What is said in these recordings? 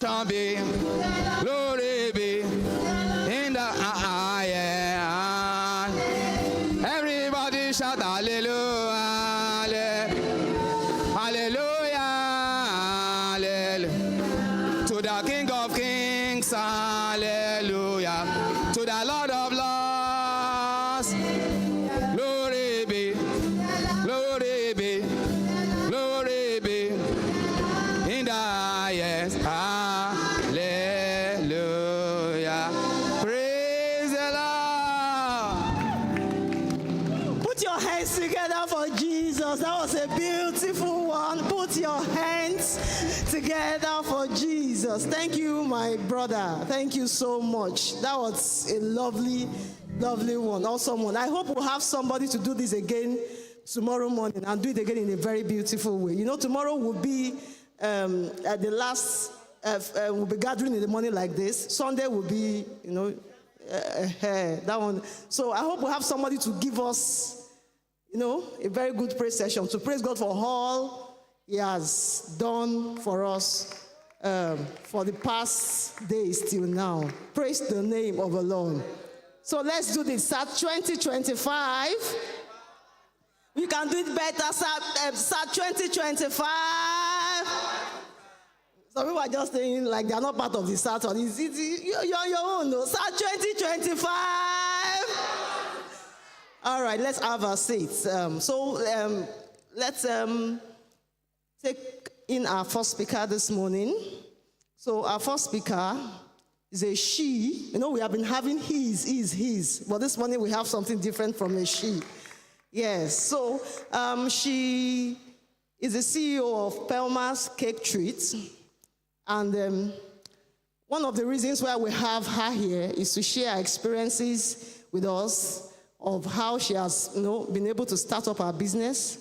shall be, glory be in the highest. Everybody shout hallelujah, hallelujah, hallelujah. To the King of Kings, hallelujah. To the Lord of Lords, glory be, glory be, glory be in the highest. Hallelujah. Praise the Lord. Put your hands together for Jesus. That was a beautiful one. Put your hands together for Jesus. Thank you, my brother. Thank you so much. That was a lovely, lovely one. Awesome one. I hope we'll have somebody to do this again tomorrow morning and do it again in a very beautiful way. You know, tomorrow will be at the last, we'll be gathering in the morning like this. Sunday will be, you know, that one. So I hope we'll have somebody to give us, you know, a very good praise session, to praise God for all He has done for us for the past days till now. Praise the name of the Lord. So let's do this. Start 2025. We can do it better. Start 2025. Some people are just saying like they are not part of the start. You're on your own. No? Start 2025. All right, let's have our seats. Let's take in our first speaker this morning. So our first speaker is a she. You know, we have been having his. But this morning we have something different from a she. Yes, so she is the CEO of Pelma's Cake Treats. And one of the reasons why we have her here is to share her experiences with us of how she has, you know, been able to start up her business,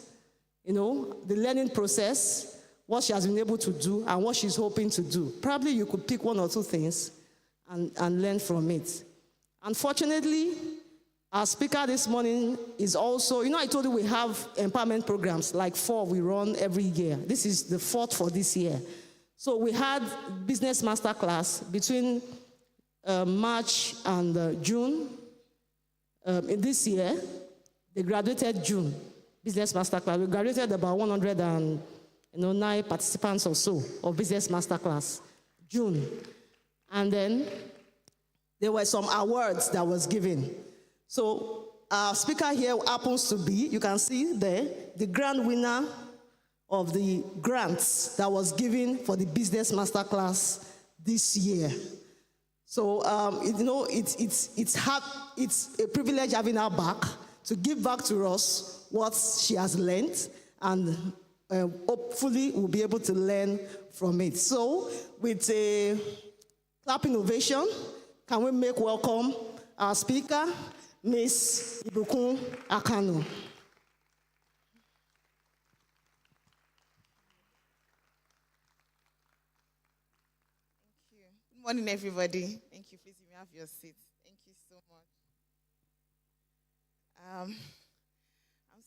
you know, the learning process, what she has been able to do, and what she's hoping to do. Probably you could pick one or two things and learn from it. Unfortunately, our speaker this morning is also, you know, I told you we have empowerment programs, like 4 we run every year. This is the 4th for this year. So we had business masterclass between March and June. In this year, they graduated June, business masterclass. We graduated about 109 participants or so of business masterclass, June. And then there were some awards that was given. So our speaker here happens to be, you can see there, the grand winner of the grants that was given for the business masterclass this year. So you know, it's a privilege having her back to give back to us what she has learned, and hopefully we'll be able to learn from it. So with a clapping ovation, can we make welcome our speaker, Miss Ibukun Akanu. Good morning, everybody. Thank you. Please, you may have your seat. Thank you so much. I'm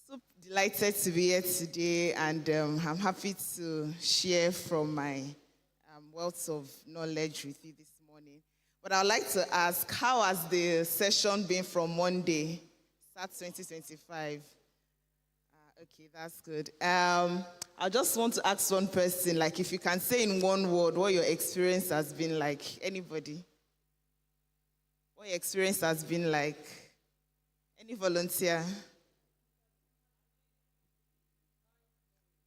so delighted to be here today, and I'm happy to share from my wealth of knowledge with you this morning. But I'd like to ask, how has the session been from Monday, start 2025? Okay, that's good. I just want to ask one person, like, if you can say in one word what your experience has been like. Anybody? What your experience has been like? Any volunteer?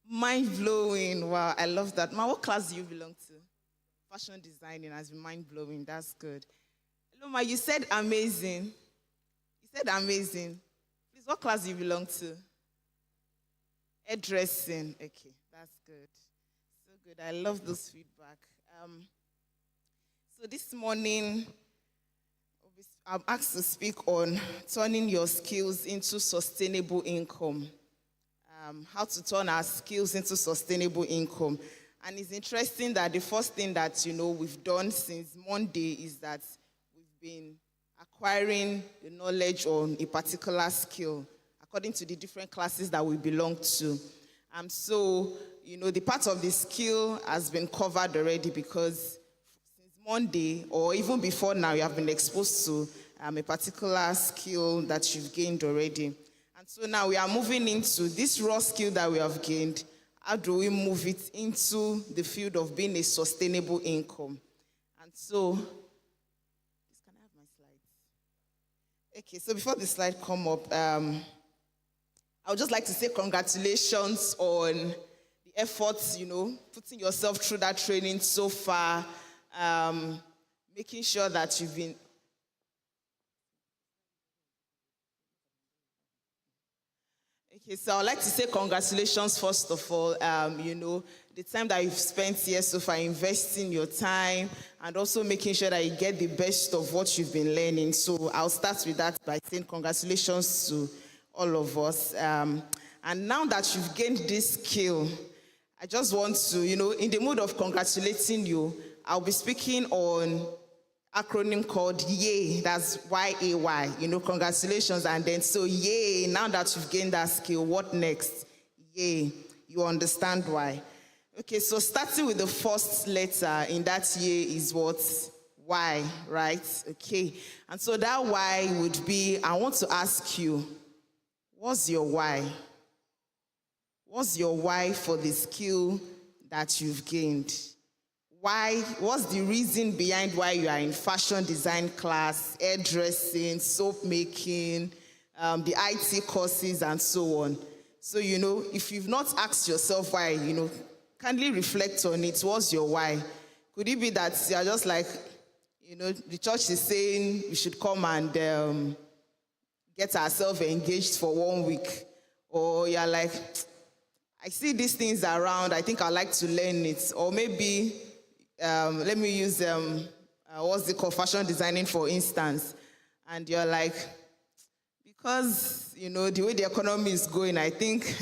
Mind-blowing. Wow, I love that. Ma, what class do you belong to? Fashion designing has been mind-blowing. That's good. Hello, Ma, you said amazing. You said amazing. Please, what class do you belong to? Hairdressing. Okay, that's good. So good. I love those feedback. So this morning, I'm asked to speak on turning your skills into sustainable income. How to turn our skills into sustainable income. And it's interesting that the first thing that, you know, we've done since Monday is that we've been acquiring the knowledge on a particular skill according to the different classes that we belong to. So, you know, the part of the skill has been covered already because Monday, or even before now, you have been exposed to a particular skill that you've gained already. And so now we are moving into this raw skill that we have gained. How do we move it into the field of being a sustainable income? And so, please, can I have my slides? Okay, so before the slide come up, I would just like to say congratulations on the efforts, putting yourself through that training so far, making sure that you've been. Okay, so I'd like to say congratulations first of all. The time that you've spent here so far, investing your time and also making sure that you get the best of what you've been learning. So I'll start with that by saying congratulations to all of us. And now that you've gained this skill, I just want to, in the mood of congratulating you, I'll be speaking on acronym called YAY. That's Y-A-Y. Congratulations. And then, so YAY, now that you've gained that skill, what next? YAY. You understand why. Okay, so starting with the first letter in that YAY is what? Y, right? Okay. And so that Y would be, I want to ask you, what's your why? What's your why for the skill that you've gained? Why? What's the reason behind why you are in fashion design class, hairdressing, soap making, the IT courses, and so on? So, if you've not asked yourself why, kindly reflect on it. What's your why? Could it be that you're just like, the church is saying we should come and get ourselves engaged for 1 week? Or you're like, I see these things around, I think I'd like to learn it. Or maybe, let me use, what's it called, fashion designing, for instance. And you're like, because, the way the economy is going, I think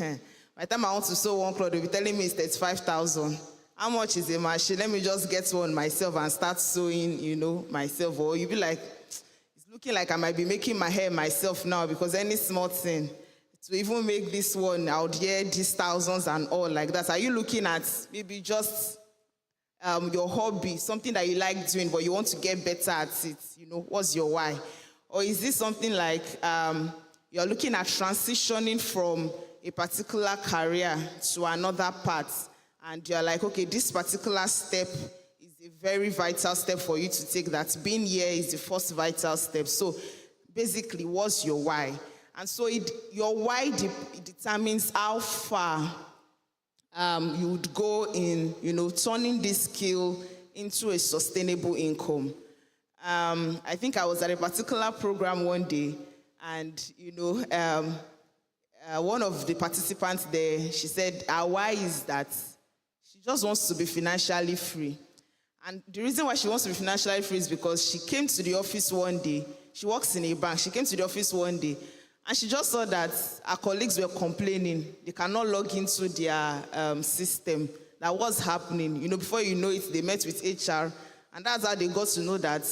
by the time I want to sew one cloth, they'll be telling me it's 35,000. How much is a machine? Let me just get one myself and start sewing, myself. Or you'll be like, it's looking like I might be making my hair myself now, because any small thing, to even make this one out here, these thousands and all like that. Are you looking at maybe just your hobby, something that you like doing, but you want to get better at it? What's your why? Or is this something like you're looking at transitioning from a particular career to another path, and you're like, okay, this particular step is a very vital step for you to take. That being here is the first vital step. So basically, what's your why? And so your why determines how far you would go in, turning this skill into a sustainable income. I think I was at a particular program one day, and, one of the participants there, she said, her why is that she just wants to be financially free. And the reason why she wants to be financially free is because she came to the office one day. She works in a bank. She came to the office one day, and she just saw that her colleagues were complaining. They cannot log into their system. That was happening. Before you know it, they met with HR, and that's how they got to know that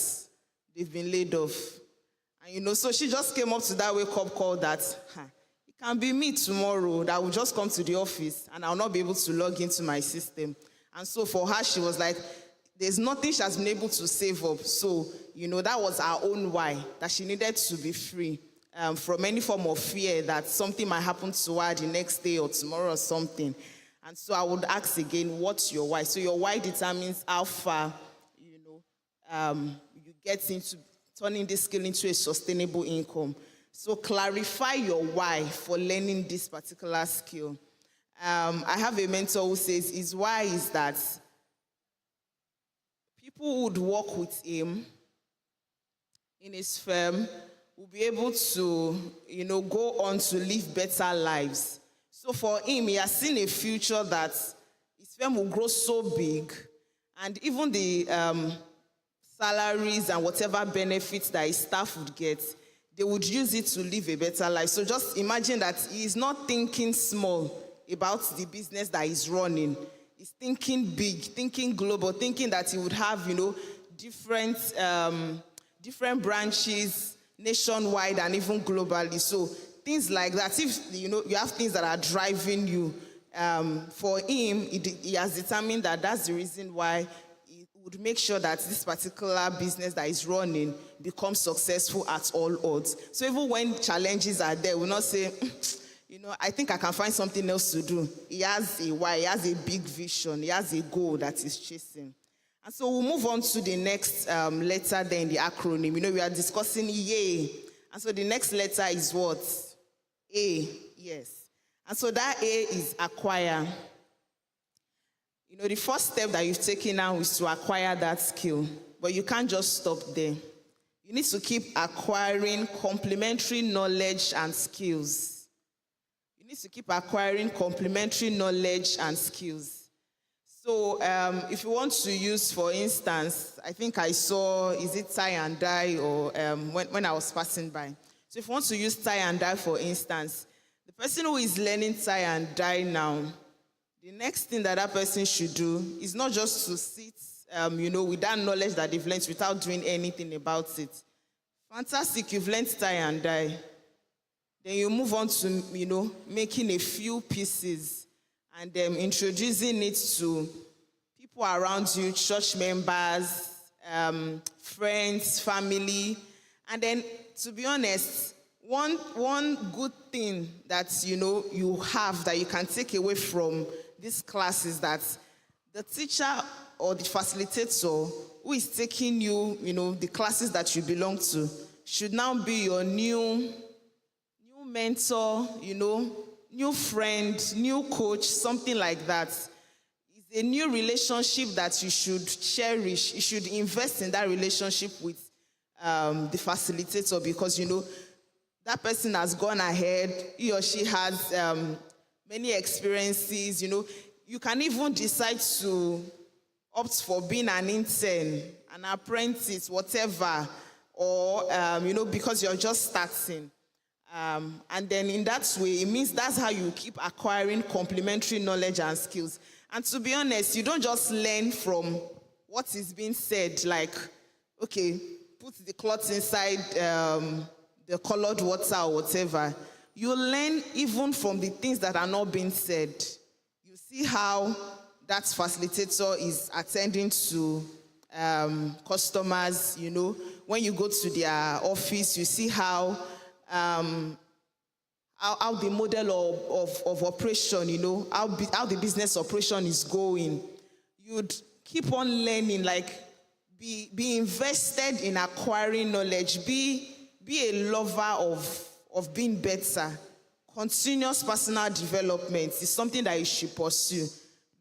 they've been laid off. And so she just came up to that wake-up call that, it can be me tomorrow that will just come to the office and I'll not be able to log into my system. And so for her, she was like, there's nothing she has been able to save up. So, that was her own why, that she needed to be free from any form of fear that something might happen to her the next day or tomorrow or something. And so I would ask again, what's your why? So your why determines how far, you get into turning this skill into a sustainable income. So clarify your why for learning this particular skill. I have a mentor who says his why is that people would work with him in his firm will be able to, go on to live better lives. So for him, he has seen a future that his firm will grow so big, and even the salaries and whatever benefits that his staff would get, they would use it to live a better life. So just imagine that he's not thinking small about the business that he's running. He's thinking big, thinking global, thinking that he would have, different branches nationwide and even globally. So things like that. If you have things that are driving you, for him, he has determined that that's the reason why he would make sure that this particular business that is running becomes successful at all odds. So even when challenges are there, we'll not say, I think I can find something else to do. He has a why, he has a big vision, he has a goal that he's chasing. And so we'll move on to the next letter there in the acronym. We are discussing YAY. And so the next letter is what? A, yes. And so that A is acquire. The first step that you've taken now is to acquire that skill. But you can't just stop there. You need to keep acquiring complementary knowledge and skills. You need to keep acquiring complementary knowledge and skills. So if you want to use, for instance, I think I saw, is it tie and dye, or when I was passing by. So if you want to use tie and dye, for instance, the person who is learning tie and dye now, the next thing that person should do is not just to sit, with that knowledge that they've learned without doing anything about it. Fantastic, you've learned tie and dye. Then you move on to, making a few pieces and introducing it to people around you, church members, friends, family. And then, to be honest, one good thing that, you have that you can take away from this class is that the teacher or the facilitator who is taking you, the classes that you belong to, should now be your new mentor, new friend, new coach, something like that. It's a new relationship that you should cherish. You should invest in that relationship with the facilitator, because, that person has gone ahead. He or she has many experiences. You can even decide to opt for being an intern, an apprentice, whatever, or, because you're just starting. And then in that way, it means that's how you keep acquiring complementary knowledge and skills. And to be honest, you don't just learn from what is being said, like, okay, put the cloth inside the colored water or whatever. You learn even from the things that are not being said. You see how that facilitator is attending to customers, When you go to their office, you see how the model of operation, how the business operation is going. You'd keep on learning, like be invested in acquiring knowledge, be a lover of being better. Continuous personal development is something that you should pursue.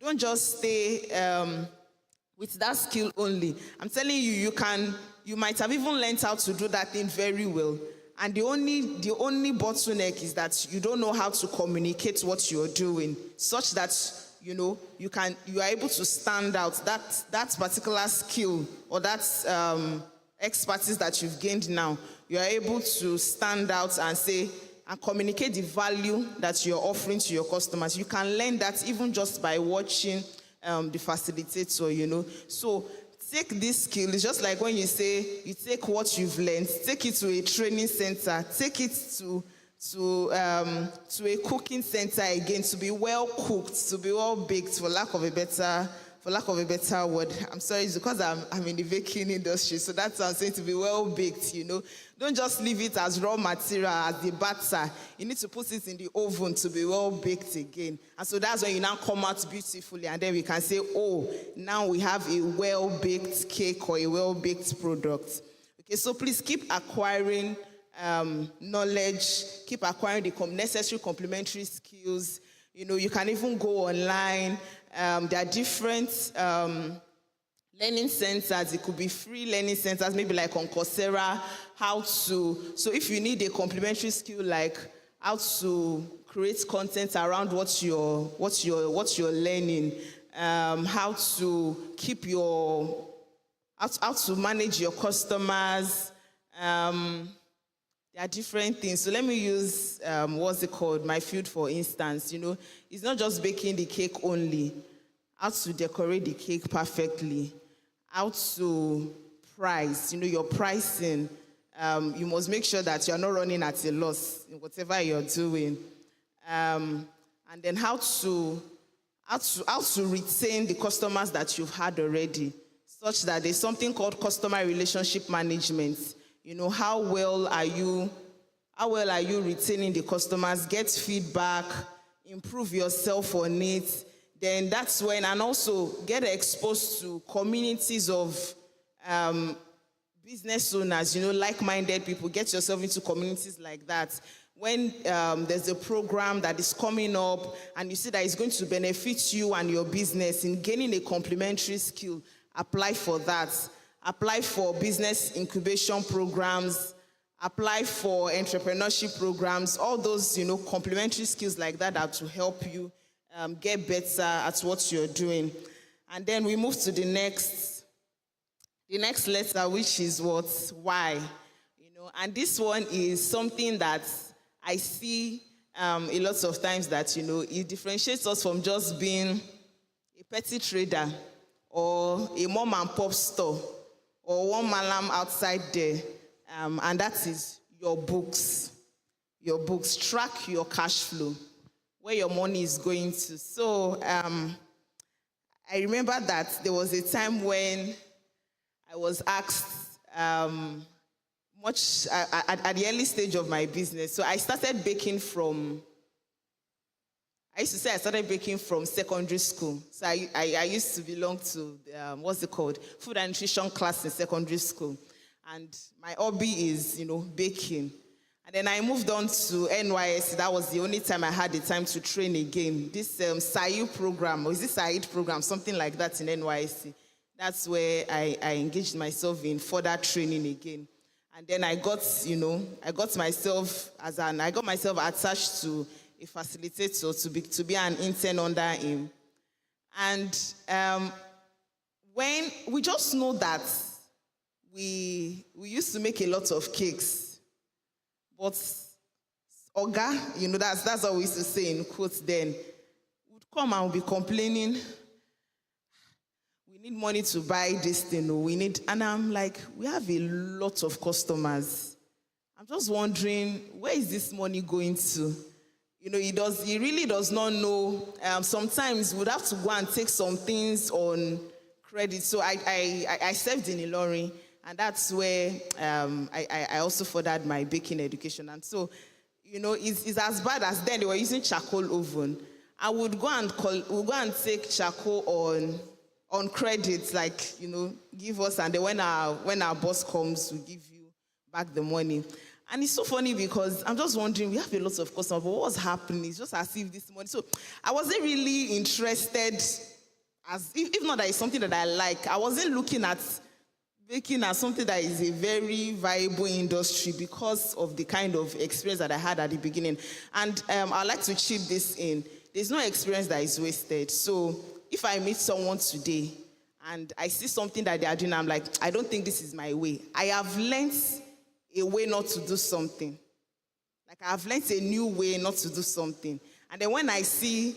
Don't just stay with that skill only. I'm telling you, you might have even learned how to do that thing very well. And the only bottleneck is that you don't know how to communicate what you're doing, such that you are able to stand out. That particular skill or that expertise that you've gained now, you are able to stand out and say and communicate the value that you're offering to your customers. You can learn that even just by watching the facilitator. So take this skill. It's just like when you say you take what you've learned, take it to a training center, take it to a cooking center again, to be well cooked, to be well baked, for lack of a better word. I'm sorry, it's because I'm in the baking industry, so that's what I'm saying, to be well baked. Don't just leave it as raw material, as the batter. You need to put it in the oven to be well baked again. And so that's when you now come out beautifully, and then we can say, oh, now we have a well baked cake or a well baked product. Okay, so please keep acquiring knowledge, keep acquiring the necessary complementary skills. You can even go online. There are different learning centers. It could be free learning centers, maybe like on Coursera. So if you need a complementary skill like how to create content around what you're learning, how to keep how to manage your customers. There are different things. So let me use, my field, for instance. It's not just baking the cake only. How to decorate the cake perfectly. How to price, your pricing. You must make sure that you're not running at a loss in whatever you're doing. And then how to retain the customers that you've had already. such that there's something called customer relationship management. How well are you retaining the customers, get feedback, improve yourself on it. Then that's when, and also get exposed to communities of business owners, like-minded people. Get yourself into communities like that. When there's a program that is coming up and you see that it's going to benefit you and your business in gaining a complementary skill, apply for that. Apply for business incubation programs, apply for entrepreneurship programs, all those, complementary skills like that to help you get better at what you're doing. And then we move to the next letter, which is what? Why. And this one is something that I see a lot of times that, it differentiates us from just being a petty trader or a mom and pop store or one malam outside there. And that is your books. Your books. Track your cash flow, where your money is going to. So I remember that there was a time when I was asked at the early stage of my business. So I started baking from secondary school. So I used to belong to, food and nutrition class in secondary school. And my hobby is, baking. And then I moved on to NYSC. That was the only time I had the time to train again. This SAIU program, or is this SAID program, something like that in NYSC. That's where I engaged myself in further training again. And then I got myself attached to a facilitator to be an intern under him. And when we just know that we used to make a lot of cakes, but Oga, that's what we used to say in quotes then, would come and would be complaining, we need money to buy this thing, and I'm like, we have a lot of customers. I'm just wondering, where is this money going to? He really does not know. Sometimes we'd have to go and take some things on credit. So I served in Ilorin, and that's where I also furthered my baking education. And so, it's as bad as then they were using charcoal oven. I would go and take charcoal on credit, like, give us, and then when our boss comes, we give you back the money. And it's so funny because I'm just wondering, we have a lot of customers, but what's happening? It's just as if this money. So I wasn't really interested, if not that it's something that I like. I wasn't looking at baking as something that is a very viable industry because of the kind of experience that I had at the beginning. And I'd like to chip this in. There's no experience that is wasted. So if I meet someone today and I see something that they are doing, I'm like, I don't think this is my way. I have learned a way not to do something. Like, I've learned a new way not to do something. And then when I see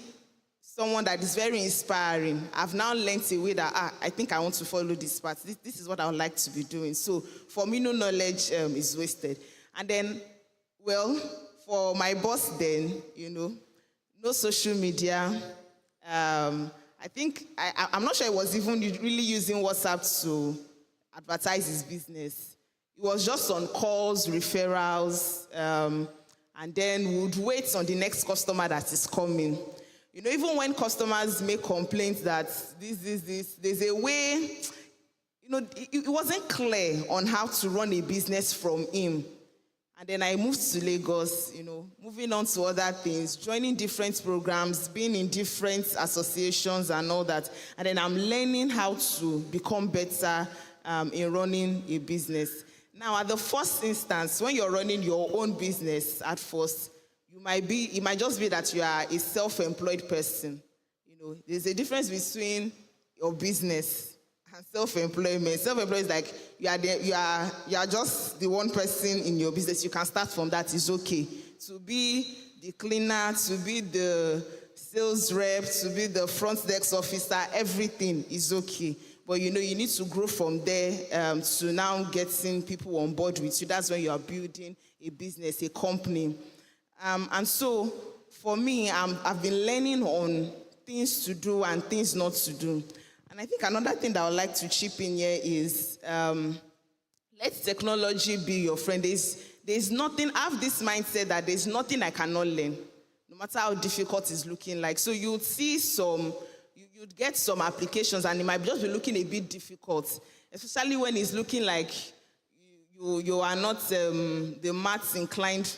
someone that is very inspiring, I've now learned a way that, I think I want to follow this path. This is what I would like to be doing. So for me, no knowledge is wasted. And then, for my boss then, no social media. I think, I'm not sure he was even really using WhatsApp to advertise his business. It was just on calls, referrals, and then would wait on the next customer that is coming. Even when customers make complaints that this, there's a way, it wasn't clear on how to run a business from him. And then I moved to Lagos, moving on to other things, joining different programs, being in different associations and all that. And then I'm learning how to become better in running a business. Now, at the first instance, when you're running your own business at first, it might just be that you are a self-employed person. There's a difference between your business and self-employment. Self-employed is like you are just the one person in your business. You can start from that. It's okay. To be the cleaner, to be the sales rep, to be the front desk officer, everything is okay. But you need to grow from there to now getting people on board with you. That's when you are building a business, a company. And so for me, I've been learning on things to do and things not to do. And I think another thing that I would like to chip in here is let technology be your friend. There's nothing, I have this mindset that there's nothing I cannot learn, no matter how difficult it's looking like. So you'd see you'd get some applications and it might just be looking a bit difficult, especially when it's looking like you are not the maths inclined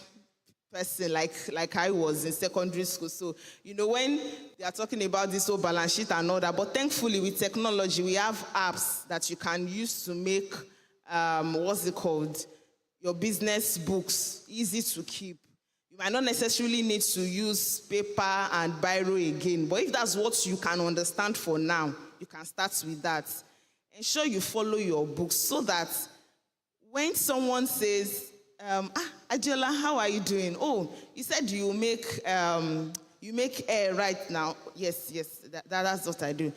person like I was in secondary school. So, when they are talking about this whole balance sheet and all that, but thankfully with technology, we have apps that you can use to make, your business books easy to keep. You might not necessarily need to use paper and biro again, but if that's what you can understand for now, you can start with that. Ensure you follow your books so that when someone says, Adiola, how are you doing? Oh, you said you make air right now. Yes, that's what I do.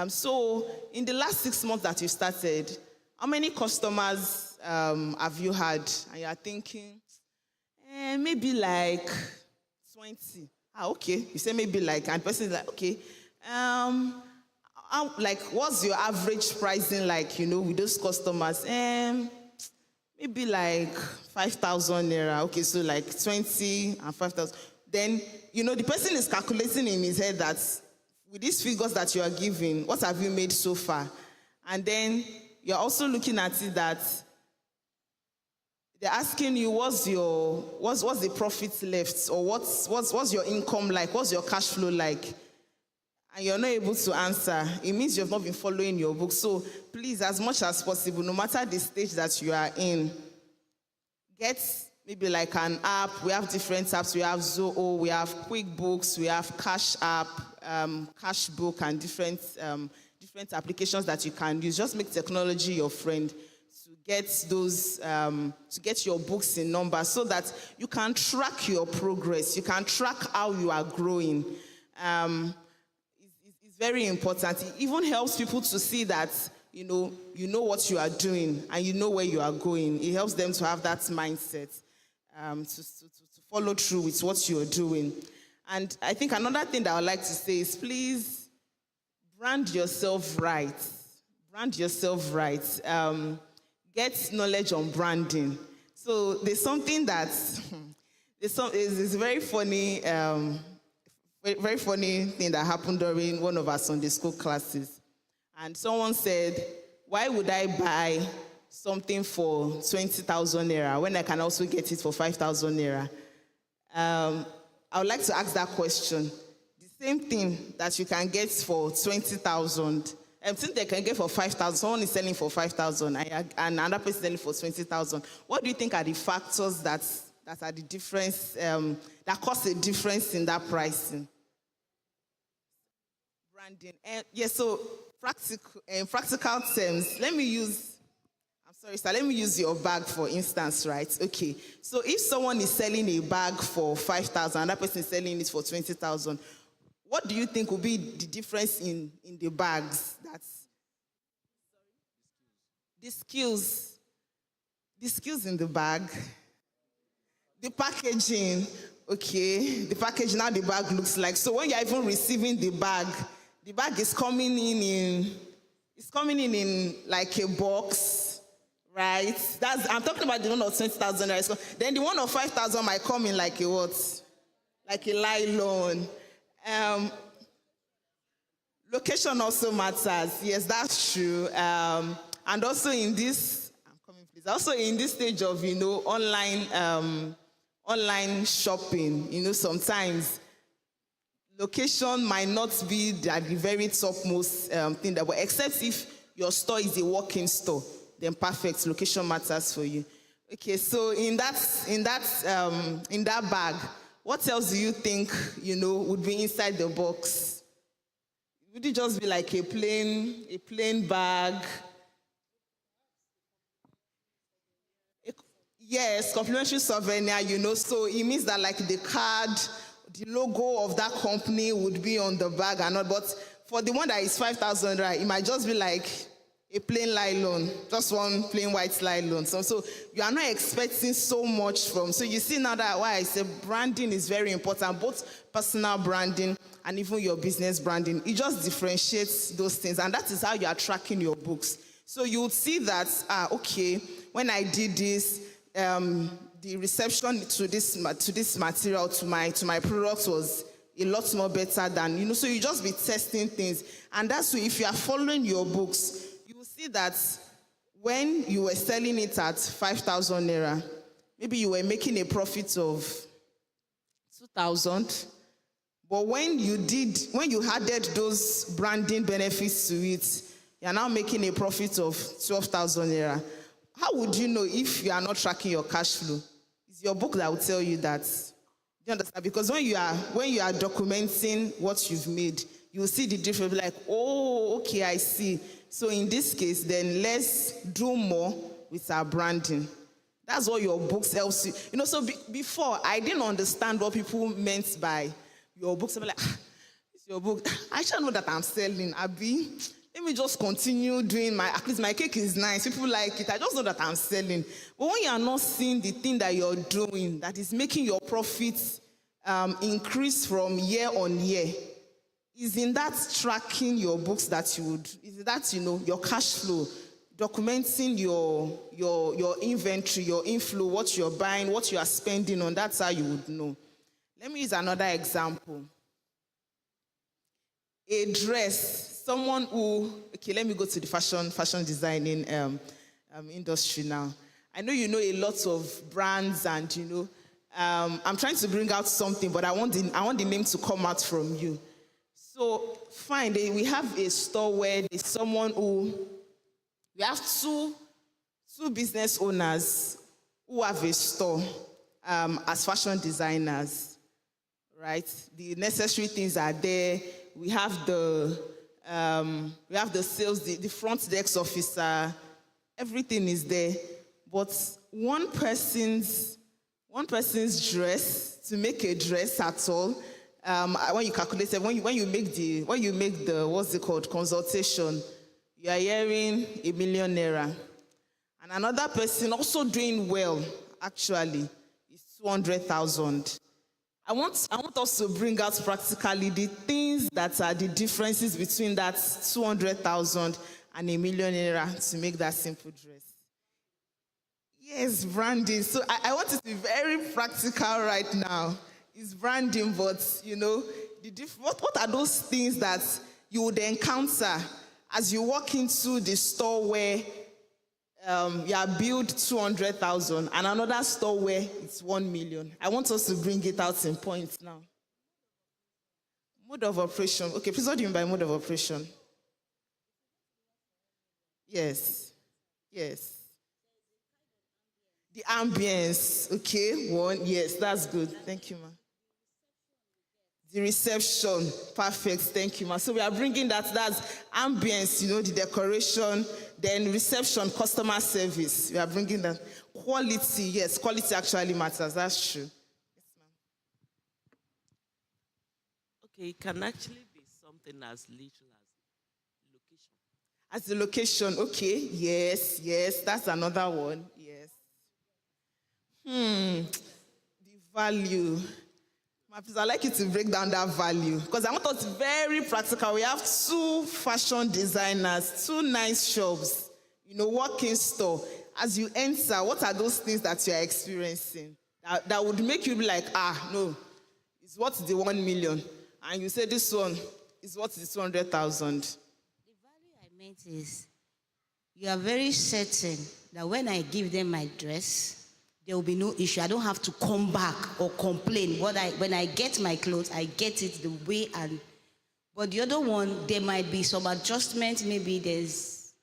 So in the last 6 months that you started, how many customers have you had? And you are thinking, maybe like 20. Okay. You say maybe like, and the person is like, okay. What's your average pricing like, with those customers? Maybe like 5,000 naira. Okay, so like 20 and 5,000. Then, the person is calculating in his head that with these figures that you are giving, what have you made so far? And then you're also looking at it that they're asking you what's the profit left, or what's your income like, what's your cash flow like? And you're not able to answer. It means you've not been following your book. So please, as much as possible, no matter the stage that you are in, get maybe like an app. We have different apps. We have Zoho, we have QuickBooks, we have Cash App, Cashbook, and different applications that you can use. Just make technology your friend to get those, to get your books in numbers so that you can track your progress. You can track how you are growing. Very important. It even helps people to see that you know what you are doing and you know where you are going. It helps them to have that mindset to follow through with what you're doing. And I think another thing that I would like to say is please brand yourself right. Brand yourself right. Get knowledge on branding. So there's something that it's very funny. Very funny thing that happened during one of our Sunday school classes. And someone said, why would I buy something for 20,000 naira when I can also get it for 5,000 naira? I would like to ask that question. The same thing that you can get for 20,000, since they can get for 5,000, someone is selling for 5,000 and another person is selling for 20,000. What do you think are the factors that are the difference, that cause a difference in that pricing? Branding. So practical terms, let me use your bag for instance, right? Okay, so if someone is selling a bag for 5,000, another person is selling it for 20,000, what do you think will be the difference in the bags? That's the skills in the bag. The packaging, okay. The packaging, how the bag looks like. So when you're even receiving the bag is coming in like a box, right? I'm talking about the one of 20,000. Then the one of 5,000 might come in like a what? Like a nylon. Location also matters. Yes, that's true. And also in this, also in this stage of online shopping, sometimes location might not be at the very topmost thing that, but except if your store is a walk-in store, then perfect, location matters for you. Okay, so in that bag, what else do you think would be inside the box? Would it just be like a plain bag? Yes, complimentary souvenir, so it means that like the card, the logo of that company would be on the bag and not, but for the one that is 5,000, right, it might just be like a plain nylon, just one plain white nylon. So you are not expecting so much from, so you see now that why I say branding is very important, both personal branding and even your business branding. It just differentiates those things, and that is how you are tracking your books. So you would see that, okay, when I did this, the reception to this material, to my product was a lot more better than, so you just be testing things. And that's why if you are following your books, you will see that when you were selling it at 5,000 naira, maybe you were making a profit of 2,000. But when you added those branding benefits to it, you are now making a profit of 12,000 naira. How would you know if you are not tracking your cash flow? It's your book that will tell you that. Do you understand? Because when you are documenting what you've made, you will see the difference. Like, oh, okay, I see. So in this case, then let's do more with our branding. That's what your books helps you. So before, I didn't understand what people meant by your books. I'm like, it's your book. I should know that I'm selling. Abi, let me just continue doing at least my cake is nice. People like it. I just know that I'm selling. But when you are not seeing the thing that you're doing that is making your profits increase from year on year, is in that tracking your books that you would, is that, your cash flow, documenting your inventory, your inflow, what you're buying, what you are spending on, that's how you would know. Let me use another example. A dress, someone who, okay, let me go to the fashion designing industry now. I know you know a lot of brands and, I'm trying to bring out something, but I want the name to come out from you. So, fine, we have a store where there's someone we have two business owners who have a store as fashion designers, right? The necessary things are there. We have the sales, the front desk officer, everything is there. But one person's dress, to make a dress at all, when you calculate it, when you make the what's it called, consultation, you are hearing 1 million naira. And another person also doing well, actually, is 200,000. I want us to bring out practically the things that are the differences between that 200,000 and 1 million naira to make that simple dress. Yes, branding. So I want it to be very practical right now. It's branding, but what are those things that you would encounter as you walk into the store where you are billed 200,000 and another store where it's 1 million? I want us to bring it out in points now. Mode of operation. Okay, please, what do you mean by mode of operation? Yes. The ambience. Okay, one. Yes, that's good. Thank you, ma'am. The reception, perfect, thank you, ma. So we are bringing that's ambience, the decoration, then reception, customer service. We are bringing that. Quality, yes, quality actually matters, that's true. Yes, ma'am. Okay, it can actually be something as little as location. As the location, okay, yes, that's another one, yes. The value. Please, I'd like you to break down that value because I want us very practical. We have 2 fashion designers, 2 nice shops, walk-in store. As you enter, what are those things that you are experiencing that would make you be like, no, it's worth the 1 million. And you say this one is worth the 200,000. The value I meant is you are very certain that when I give them my dress, there will be no issue. I don't have to come back or complain. When I get my clothes, I get it the way but the other one, there might be some adjustment. Maybe there's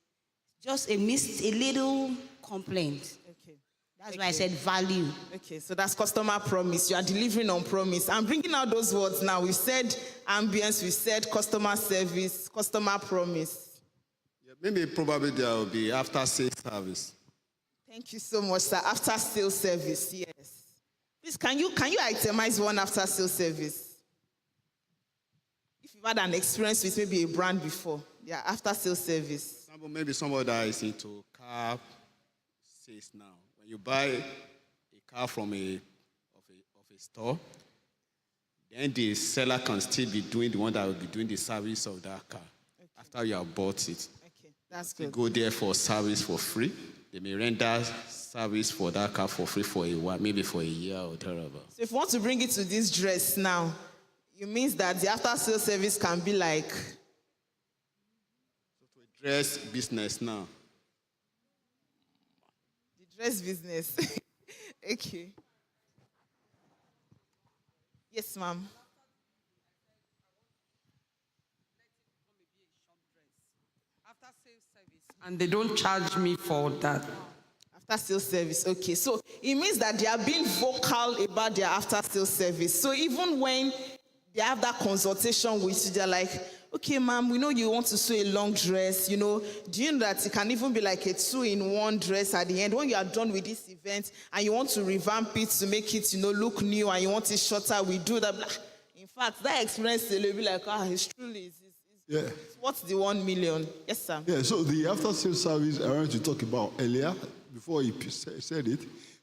just a little complaint. Okay. That's why I said value. Okay, so that's customer promise. You are delivering on promise. I'm bringing out those words now. We said ambience, we said customer service, customer promise. Yeah, probably there will be after sales service. Thank you so much, sir. After sales service, yes. Please, can you itemize one after sales service? If you've had an experience with maybe a brand before, yeah, after sales service. Maybe somebody that is into car sales now. When you buy a car from a store, Then the seller can still be doing the one that will be doing the service of that car after you have bought it. Okay, that's They good. go there for service for free. They may render service for that car for free for a while, maybe for a year or thereabout. So if you want to bring it to this dress now, it means that the after-sales service can be like, Dress business now. the dress business. Okay. Yes, ma'am. And they don't charge me for that. After sales service, okay. So it means that they are being vocal about their after sales service. So even when they have that consultation with you, they're like, okay, ma'am, we know you want to sew a long dress, do you know that it can even be like a 2-in-1 dress at the end when you are done with this event and you want to revamp it to make it, look new and you want it shorter, we do that. In fact, that experience, they'll be like, it's truly, it's what's the 1 million? Yes, sir. Yeah, so the after-sales service I wanted to talk about earlier, before he said it,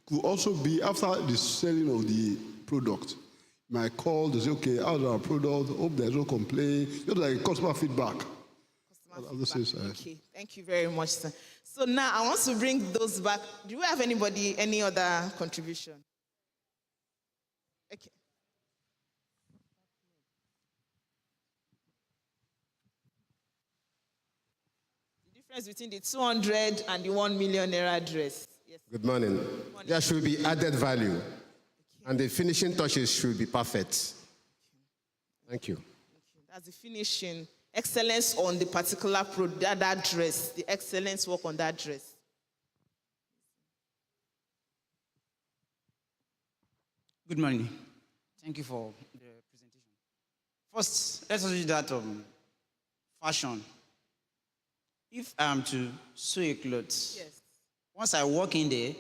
could also be after the selling of the product. You might call to say, okay, how's our product? Hope there's no complaint. Just like customer feedback. Okay, thank you very much, sir. So now I want to bring those back. Do we have any other contribution? Okay. The difference between the 200 and the 1 million naira dress. Yes. Good morning. There should be added value, and the finishing touches should be perfect. Thank you. That's the finishing. Excellence on the particular product, that dress. The excellence work on that dress. Good morning. Thank you for the presentation. First, let's do that fashion. If I am to sew a clothes, Yes. once I walk in there,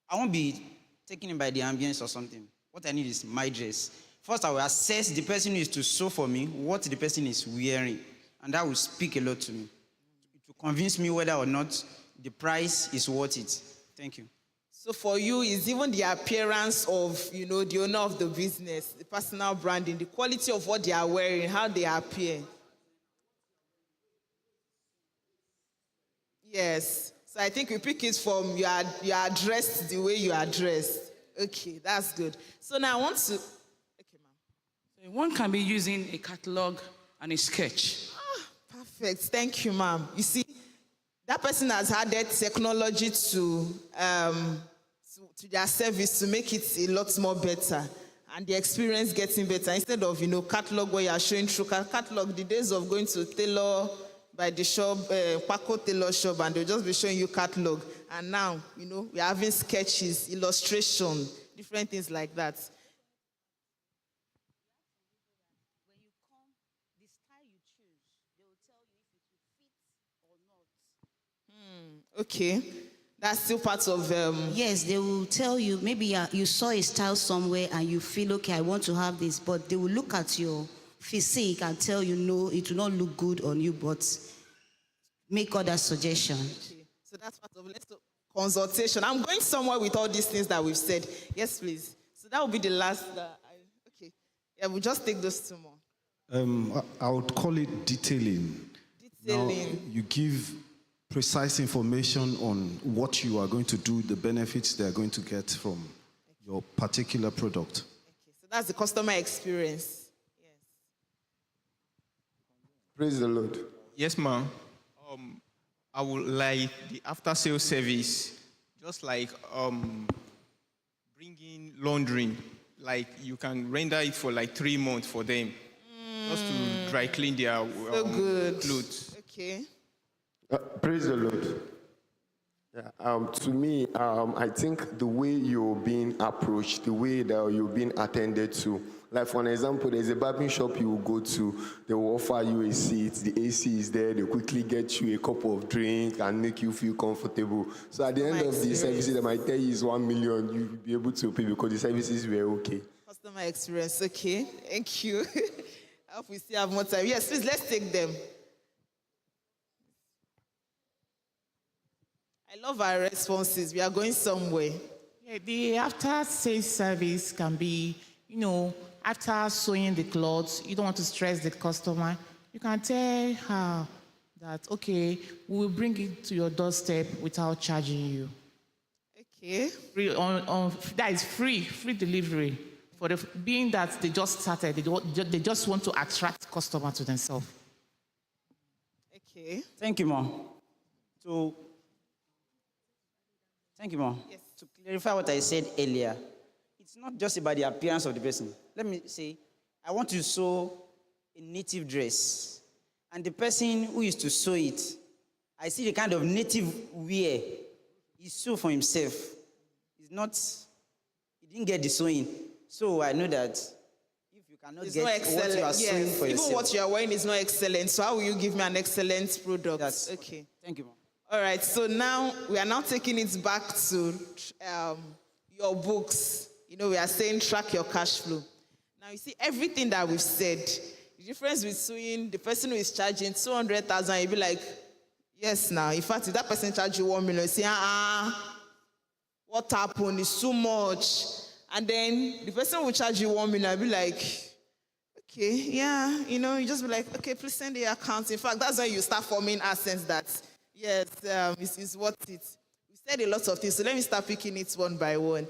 I won't be taken in by the ambience or something. What I need is my dress. First, I will assess the person who is to sew for me, what the person is wearing, and that will speak a lot to me. It will convince me whether or not the price is worth it. Thank you. So for you, is even the appearance of, the owner of the business, the personal branding, the quality of what they are wearing, how they appear. Yes. So I think we pick it from you are dressed the way you are dressed. Okay, that's good. So now I want to. Okay, ma'am. One can be using a catalog and a sketch. Perfect. Thank you, ma'am. You see, that person has added technology to their service to make it a lot more better and the experience getting better. Instead of, catalog where you are showing through catalog, the days of going to tailor by the shop, Paco tailor shop, and they'll just be showing you catalog. And now, we're having sketches, illustration, different things like that. When you come, the style you choose, they will tell you if it will fit or not. Okay. That's still part of... Yes, they will tell you, maybe you saw a style somewhere and you feel, okay, I want to have this, but they will look at your physique and tell you, no, it will not look good on you, but make other suggestions. Okay. So that's part of consultation. I'm going somewhere with all these things that we've said. Yes, please. So that will be the last. Okay. Yeah, we'll just take those two more. I would call it detailing. Detailing. Now, you give precise information on what you are going to do, the benefits they are going to get from your particular product. Okay, so that's the customer experience. Yes. Praise the Lord. Yes, ma'am. I would like the after-sales service, just like bringing laundry. Like you can render it for like 3 months for them, just to dry clean their clothes. Okay. Praise the Lord. Yeah, to me, I think the way you're being approached, the way that you're being attended to, like for an example, there's a barbering shop you will go to, they will offer you a seat, the AC is there, they quickly get you a cup of drink and make you feel comfortable. So at the end of the services, they might tell you it's 1 million, you'll be able to pay because the services were okay. Customer experience, okay. Thank you. I hope we still have more time. Yes, please, let's take them. I love our responses. We are going somewhere. Yeah, the after-sales service can be after sewing the clothes, you don't want to stress the customer. You can tell her that, okay, we will bring it to your doorstep without charging you. Okay. Free, that is free delivery. For being that they just started, they just want to attract customer to themselves. Okay. Thank you, Mom. Thank you, Mom. Yes. To clarify what I said earlier, it's not just about the appearance of the person. Let me say, I want to sew a native dress, and the person who used to sew it, I see the kind of native wear he sew for himself. He didn't get the sewing. So I know that if you cannot get what you are sewing for yourself. Even what you are wearing is not excellent. So how will you give me an excellent product? That's okay. Thank you, Mom. All right. So now we are now taking it back to your books. We are saying track your cash flow. Now you see everything that we've said. The difference between the person who is charging 200,000, you'll be like, yes, now. In fact, if that person charge you 1 million, you say, what happened? It's too much. And then the person will charge you 1 million, I'll be like, okay, yeah, you just be like, okay, please send the account. In fact, that's when you start forming assets that, yes, it's worth it. We said a lot of things, so let me start picking it one by one.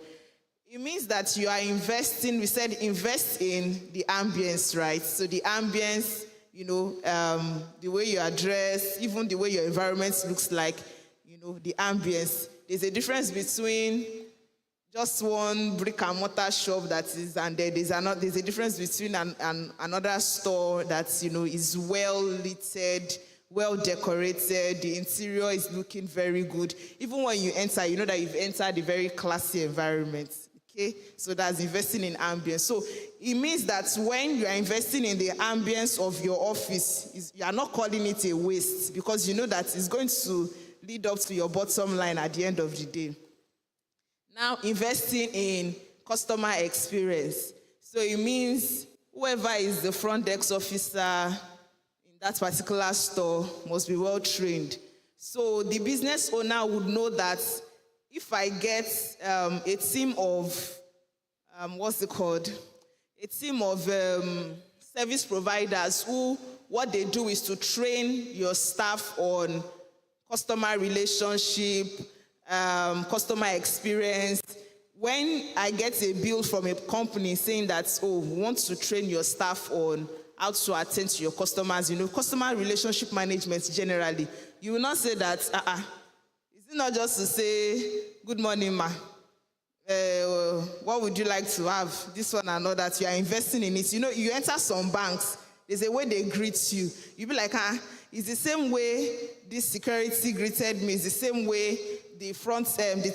It means that you are investing, we said invest in the ambience, right? So the ambience, the way you are dressed, even the way your environment looks like, the ambience. There's a difference between just one brick and mortar shop and there's a difference between another store that, is well lit, well decorated, the interior is looking very good. Even when you enter, you know that you've entered a very classy environment. Okay, so that's investing in ambience. So it means that when you are investing in the ambience of your office, you are not calling it a waste because you know that it's going to lead up to your bottom line at the end of the day. Now, investing in customer experience. So it means whoever is the front desk officer in that particular store must be well trained. So the business owner would know that if I get a team of, a team of service providers who, what they do is to train your staff on customer relationship, customer experience. When I get a bill from a company saying that, we want to train your staff on how to attend to your customers, customer relationship management generally, you will not say that, is it not just to say, good morning, ma? What would you like to have? This one and all that. You are investing in it. You enter some banks, there's a way they greet you. You'll be like, it's the same way this security greeted me. It's the same way the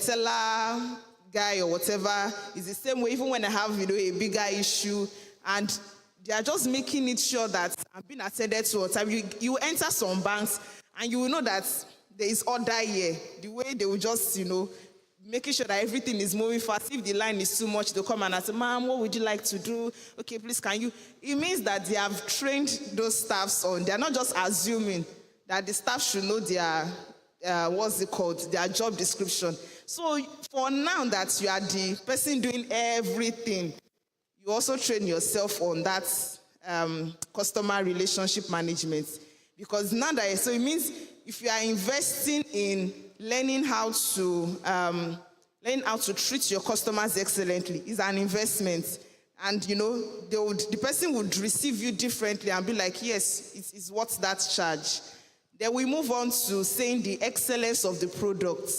teller guy or whatever. It's the same way even when I have, a bigger issue. And they are just making it sure that I'm being attended to all the time. You enter some banks and you will know that there is order here. The way they will just, making sure that everything is moving fast. If the line is too much, they'll come and ask, ma'am, what would you like to do? Okay, please, can you? It means that they have trained those staffs on. They're not just assuming that the staff should know their, their job description. So for now that you are the person doing everything, you also train yourself on that customer relationship management. Because now that, so it means if you are investing in learning how to treat your customers excellently is an investment. And, the person would receive you differently and be like, yes, it's worth that charge. Then we move on to saying the excellence of the product,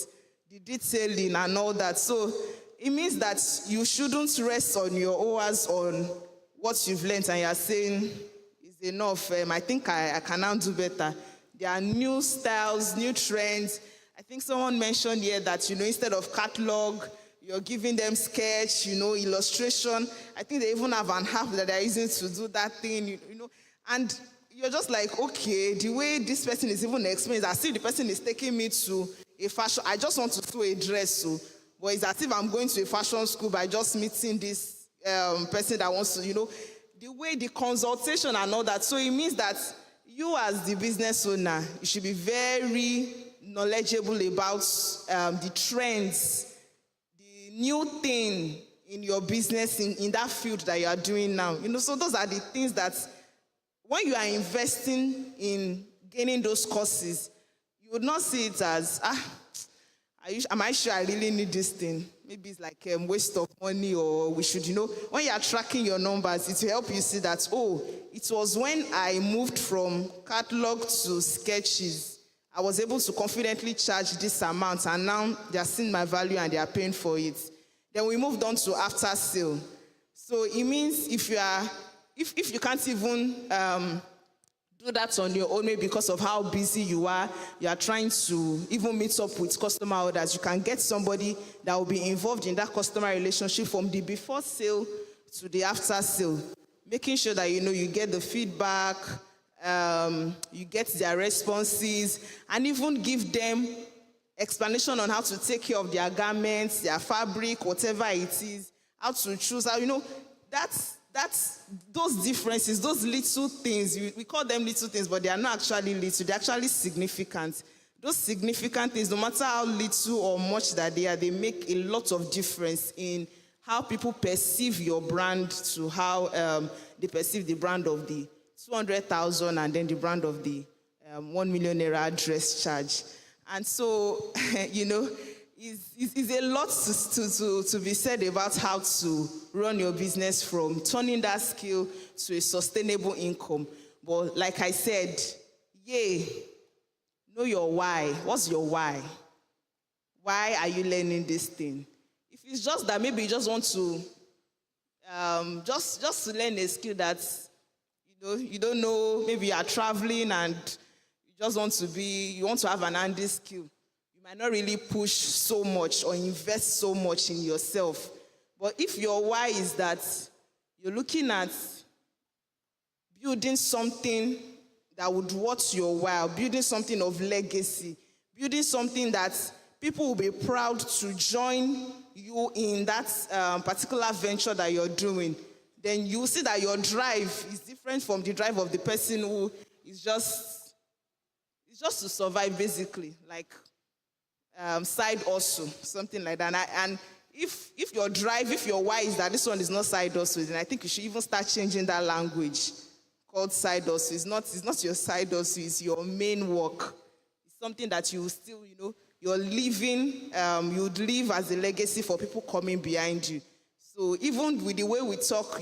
the detailing and all that. So it means that you shouldn't rest on your hours on what you've learned and you're saying, it's enough. I think I can now do better. There are new styles, new trends. I think someone mentioned here that, instead of catalog, you're giving them sketch, illustration. I think they even have an app that they're using to do that thing, And you're just like, okay, the way this person is even explaining, as if the person is taking me to a fashion. I just want to sew a dress, but it's as if I'm going to a fashion school by just meeting this person that wants to, the way the consultation and all that. So it means that you as the business owner, you should be very knowledgeable about the trends, the new thing in your business, in that field that you are doing now. So those are the things that when you are investing in gaining those courses, you would not see it as, am I sure I really need this thing? Maybe it's like a waste of money, or we should, when you are tracking your numbers, it will help you see that, it was when I moved from catalog to sketches, I was able to confidently charge this amount, and now they are seeing my value and they are paying for it. Then we moved on to after sale. So it means if you can't even do that on your own, maybe because of how busy you are trying to even meet up with customer orders, you can get somebody that will be involved in that customer relationship from the before sale to the after sale, making sure that you get the feedback, you get their responses, and even give them explanation on how to take care of their garments, their fabric, whatever it is, how to choose, that's those differences, those little things, we call them little things, but they are not actually little, they're actually significant. Those significant things, no matter how little or much that they are, they make a lot of difference in how people perceive your brand to how they perceive the brand of the 200,000 and then the brand of the 1 million naira dress charge. And so, it's a lot to be said about how to run your business from turning that skill to a sustainable income. But like I said, know your why. What's your why? Why are you learning this thing? If it's just that maybe you just want to just to learn a skill that you don't know, maybe you are traveling and you just want to have an handy skill. You might not really push so much or invest so much in yourself. But if your why is that you're looking at building something that would worth your while, building something of legacy, building something that people will be proud to join you in that particular venture that you're doing, then you see that your drive is different from the drive of the person who is just to survive, basically, like side hustle, something like that. And if your drive, if your why is that this one is not side hustle, then I think you should even start changing that language called side hustle. It's not your side hustle, it's your main work. It's something that you still, you're living, you'd live as a legacy for people coming behind you. So even with the way we talk,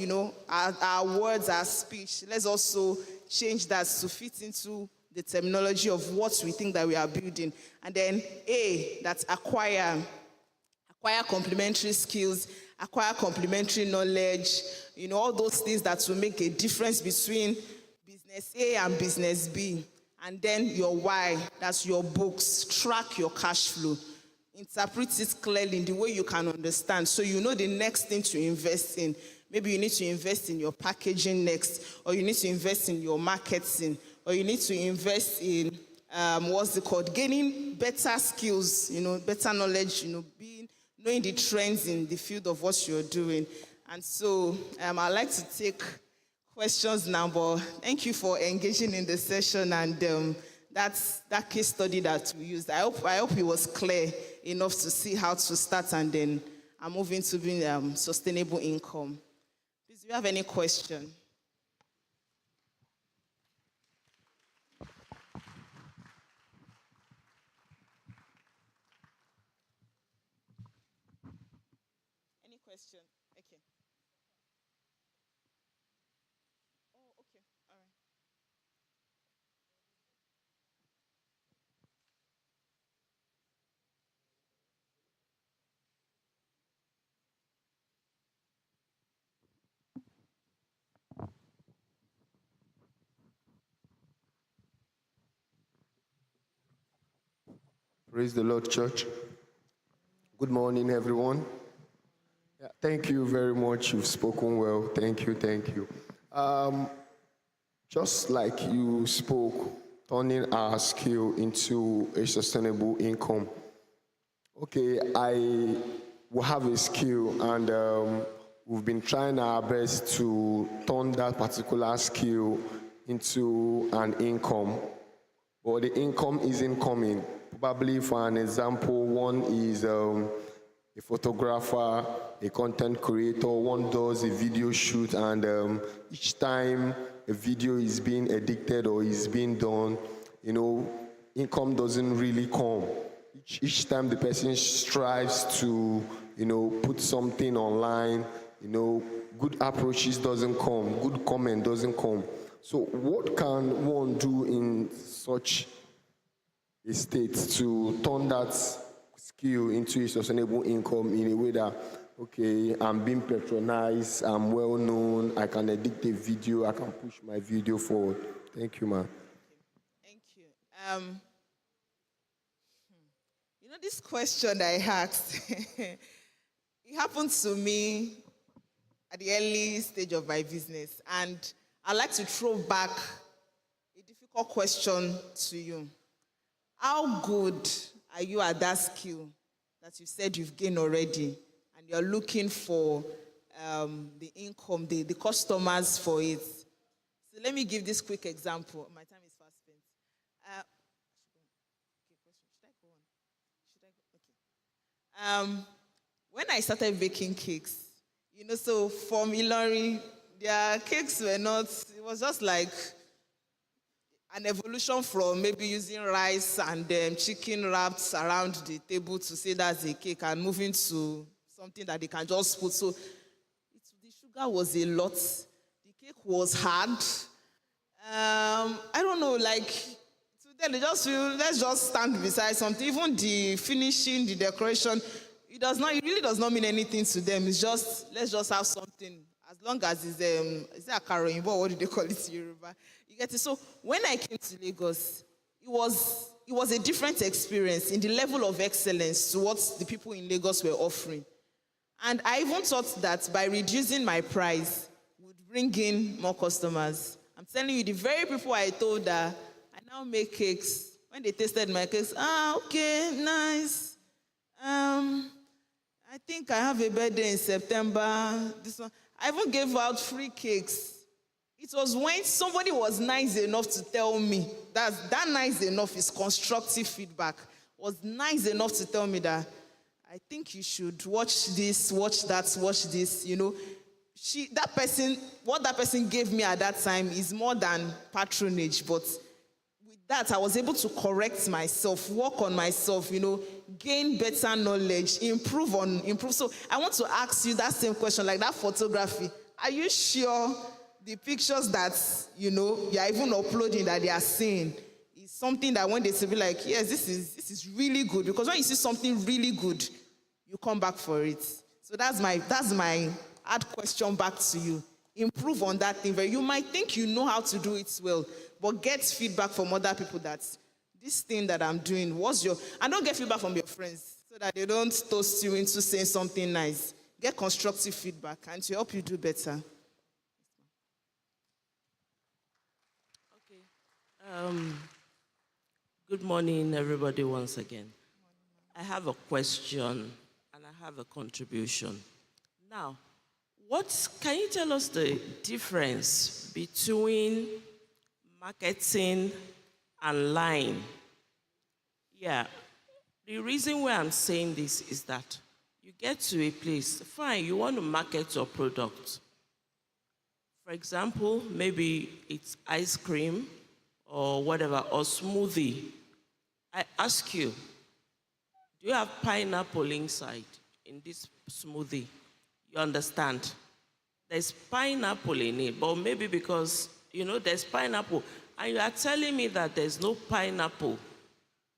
our words, our speech, let's also change that to fit into the terminology of what we think that we are building. And then that's acquire complementary skills, acquire complementary knowledge, all those things that will make a difference between business A and business B. And then your why, that's your books, track your cash flow, interpret it clearly in the way you can understand, so you know the next thing to invest in. Maybe you need to invest in your packaging next, or you need to invest in your marketing, or you need to invest in gaining better skills, better knowledge, knowing the trends in the field of what you're doing. And so I'd like to take questions now, but thank you for engaging in the session, and that case study that we used. I hope it was clear enough to see how to start, and then I'm moving to being sustainable income. Please, do you have any question? Any question? Okay. Oh, okay. All right. Praise the Lord, church. Good morning, everyone. Yeah, thank you very much. You've spoken well. Thank you. Just like you spoke, turning our skill into a sustainable income. Okay, I will have a skill, and we've been trying our best to turn that particular skill into an income, but the income isn't coming. Probably, for an example, one is a photographer, a content creator, one does a video shoot, and each time a video is being edited or is being done, income doesn't really come. Each time the person strives to, put something online, good approaches doesn't come, good comment doesn't come. So what can one do in such a state to turn that skill into a sustainable income in a way that, okay, I'm being patronized, I'm well known, I can edit a video, I can push my video forward? Thank you, man. Thank you. This question I asked, it happened to me at the early stage of my business, and I'd like to throw back a difficult question to you. How good are you at that skill that you said you've gained already, and you're looking for the income, the customers for it? So let me give this quick example. My time is fast spent. When I started baking cakes, so from Ilorin, their cakes were not, it was just like an evolution from maybe using rice and chicken wrapped around the table to say that's a cake, and moving to something that they can just put. So the sugar was a lot. The cake was hard. I don't know, like, today they just feel, let's just stand beside something. Even the finishing, the decoration, it really does not mean anything to them. It's just, let's just have something. As long as it's is it akara, what do they call it in Yoruba? You get it? So when I came to Lagos, it was a different experience in the level of excellence to what the people in Lagos were offering. And I even thought that by reducing my price would bring in more customers. I'm telling you, the very people I told that I now make cakes, when they tasted my cakes, okay, nice. I think I have a birthday in September. This one, I even gave out free cakes. It was when somebody was nice enough to tell me, that nice enough is constructive feedback, was nice enough to tell me that I think you should watch this, watch that, watch this, what that person gave me at that time is more than patronage, but with that, I was able to correct myself, work on myself, gain better knowledge, improve. So I want to ask you that same question, like that photography. Are you sure the pictures that, you're even uploading that they are seeing is something that when they say, be like, yes, this is really good? Because when you see something really good, you come back for it. So that's my hard question back to you. Improve on that thing. You might think you know how to do it well, but get feedback from other people that this thing that I'm doing, and don't get feedback from your friends so that they don't toast you into saying something nice. Get constructive feedback and to help you do better. Okay. Good morning, everybody, once again. I have a question and I have a contribution. Now, can you tell us the difference between marketing and lying? Yeah, the reason why I'm saying this is that you get to a place, fine, you want to market your product. For example, maybe it's ice cream or whatever, or smoothie. I ask you, do you have pineapple inside in this smoothie? You understand? There's pineapple in it, but maybe because, there's pineapple, and you are telling me that there's no pineapple.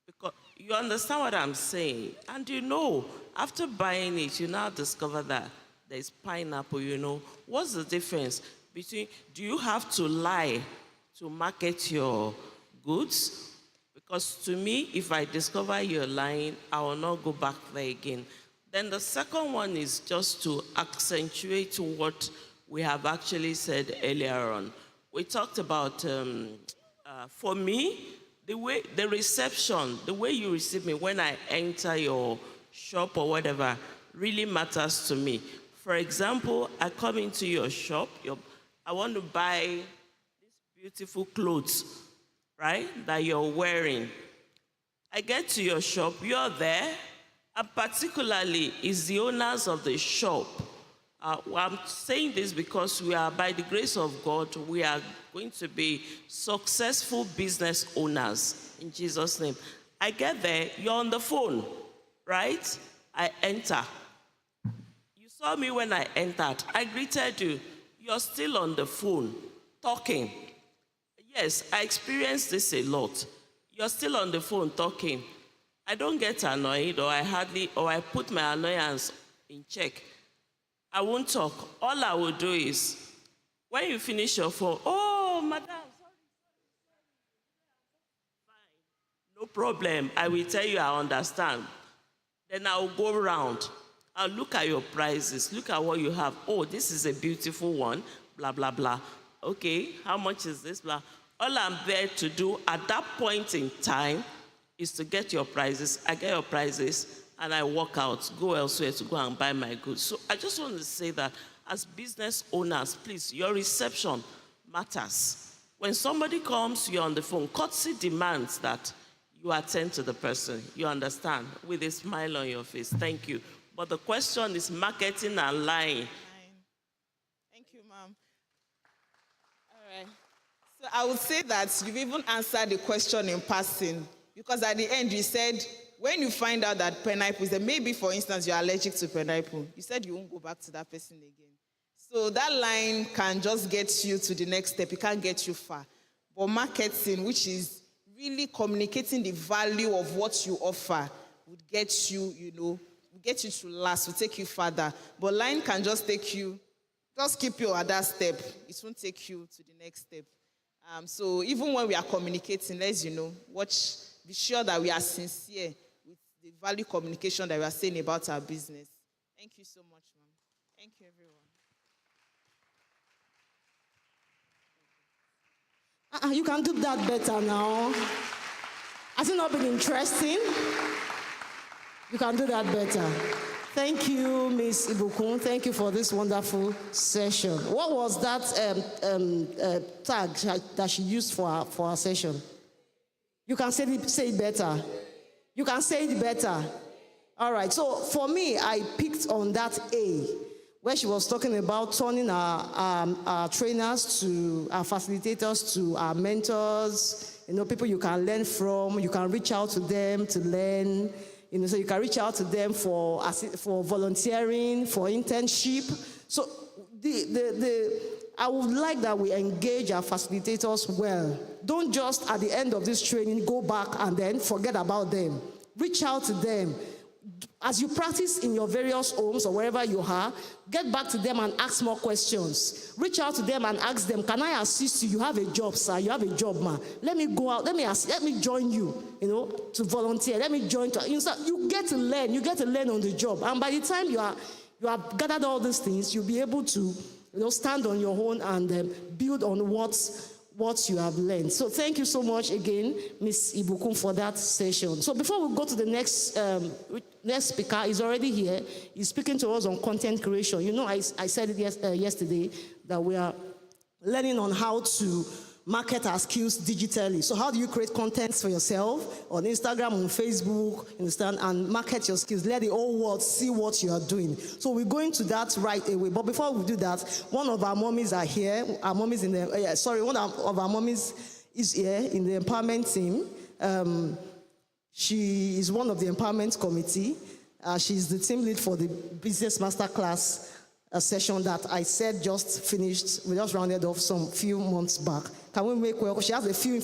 Because you understand what I'm saying? And after buying it, you now discover that there's pineapple, What's the difference between, do you have to lie to market your goods? Because to me, if I discover you're lying, I will not go back there again. Then the second one is just to accentuate what we have actually said earlier on. We talked about, for me, the reception, the way you receive me when I enter your shop or whatever really matters to me. For example, I come into your shop, I want to buy these beautiful clothes, right, that you're wearing. I get to your shop, you're there, And particularly is the owners of the shop. I'm saying this because we are, by the grace of God, we are going to be successful business owners in Jesus' name. I get there, you're on the phone, right? I enter. You saw me when I entered. I greeted you. You're still on the phone, talking. Yes, I experienced this a lot. You're still on the phone talking. I don't get annoyed, or I put my annoyance in check. I won't talk. All I will do is, when you finish your phone, oh, madam, sorry. Fine, no problem. I will tell you I understand. Then I'll go around. I'll look at your prices. Look at what you have. Oh, this is a beautiful one. Blah, blah, blah. Okay, how much is this? Blah. All I'm there to do at that point in time is to get your prices. I get your prices, and I walk out, go elsewhere to go and buy my goods. So I just want to say that as business owners, please, your reception matters. When somebody comes, you're on the phone. Courtesy demands that you attend to the person, you understand, with a smile on your face. Thank you. But the question is marketing and lying. Thank you, ma'am. All right. So I would say that you've even answered the question in passing, because at the end you said, when you find out that pineapple is there, maybe for instance you're allergic to pineapple, you said you won't go back to that person again. So that line can just get you to the next step. It can't get you far. But marketing, which is really communicating the value of what you offer, would get you, would get you to last, would take you further. But line can just take you, just keep you at that step. It won't take you to the next step. So even when we are communicating, let's, be sure that we are sincere with the value communication that we are saying about our business. Thank you so much, ma'am. Thank you, everyone. You can do that better now. Has it not been interesting? You can do that better. Thank you, Ms. Ibukun. Thank you for this wonderful session. What was that tag that she used for our session? You can say it better. You can say it better. All right. So for me, I picked on that A, where she was talking about turning our trainers to our facilitators to our mentors, people you can learn from. You can reach out to them to learn. So you can reach out to them for volunteering, for internship. So I would like that we engage our facilitators well. Don't just at the end of this training go back and then forget about them. Reach out to them. As you practice in your various homes or wherever you are, get back to them and ask more questions. Reach out to them and ask them, can I assist you? You have a job, sir. You have a job, ma. Let me go out. Let me join you, to volunteer. Let me join. You get to learn. You get to learn on the job. And by the time you have gathered all these things, you'll be able to, stand on your own and build on what you have learned. So thank you so much again, Ms. Ibukun, for that session. So before we go to the next speaker, is already here. He's speaking to us on content creation. I said it yesterday that we are learning on how to market our skills digitally. So how do you create content for yourself on Instagram, on Facebook, and market your skills? Let the whole world see what you are doing. So we're going to that right away. But before we do that, one of our mommies are here. Our mommies one of our mommies is here in the empowerment team. She is one of the empowerment committee. She's the team lead for the Business Masterclass session that I said just finished. We just rounded off some few months back. Can we make welcome? She has a few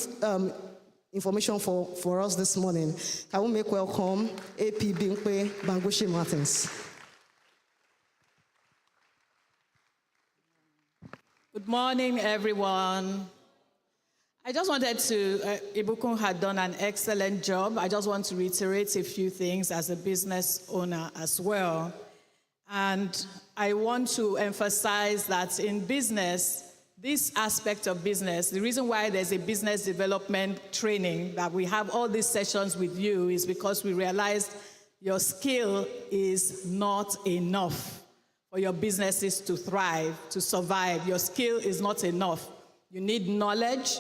information for us this morning. Can we make welcome AP Binkwe Bangushi Martins? Good morning, everyone. I just wanted to, Ibukun had done an excellent job. I just want to reiterate a few things as a business owner as well. And I want to emphasize that in business, this aspect of business, the reason why there's a business development training, that we have all these sessions with you, is because we realized your skill is not enough for your businesses to thrive, to survive. Your skill is not enough. You need knowledge.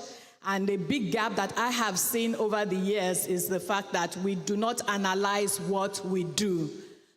And a big gap that I have seen over the years is the fact that we do not analyze what we do.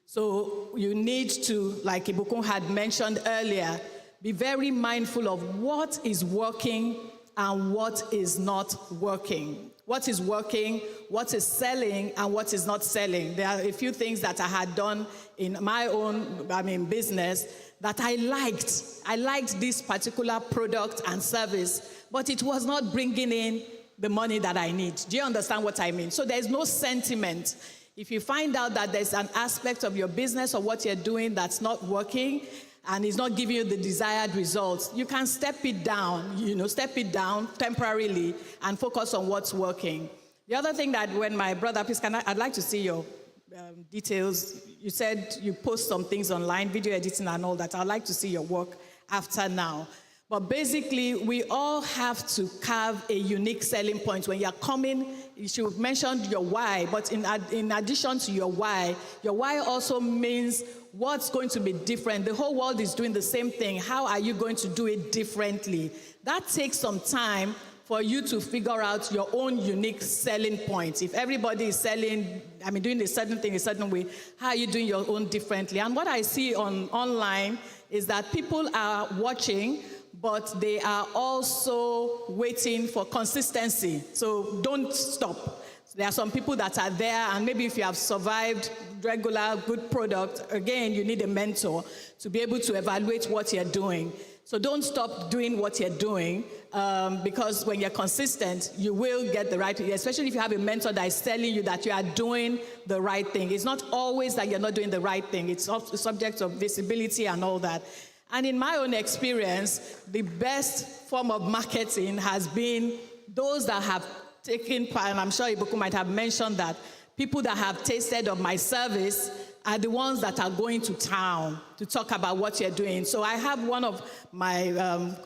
So you need to, like Ibukun had mentioned earlier, be very mindful of what is working and what is not working. What is working, what is selling, and what is not selling. There are a few things that I had done in my own, business that I liked. I liked this particular product and service, but it was not bringing in the money that I need. Do you understand what I mean? So there's no sentiment. If you find out that there's an aspect of your business or what you're doing that's not working, and it's not giving you the desired results, you can step it down temporarily and focus on what's working. The other thing that when my brother, please, I'd like to see your details. You said you post some things online, video editing and all that. I'd like to see your work after now. But basically, we all have to carve a unique selling point. When you're coming, you should have mentioned your why, but in addition to your why also means what's going to be different. The whole world is doing the same thing. How are you going to do it differently? That takes some time for you to figure out your own unique selling point. If everybody is selling, doing a certain thing a certain way, how are you doing your own differently? And what I see online is that people are watching, but they are also waiting for consistency. So don't stop. There are some people that are there, and maybe if you have survived regular good product, again, you need a mentor to be able to evaluate what you're doing. So don't stop doing what you're doing, because when you're consistent, you will get the right thing, especially if you have a mentor that is telling you that you are doing the right thing. It's not always that you're not doing the right thing. It's subject of visibility and all that. And in my own experience, the best form of marketing has been those that have taken part, and I'm sure Ibuku might have mentioned that, people that have tasted of my service are the ones that are going to town to talk about what you're doing. So I have one of my,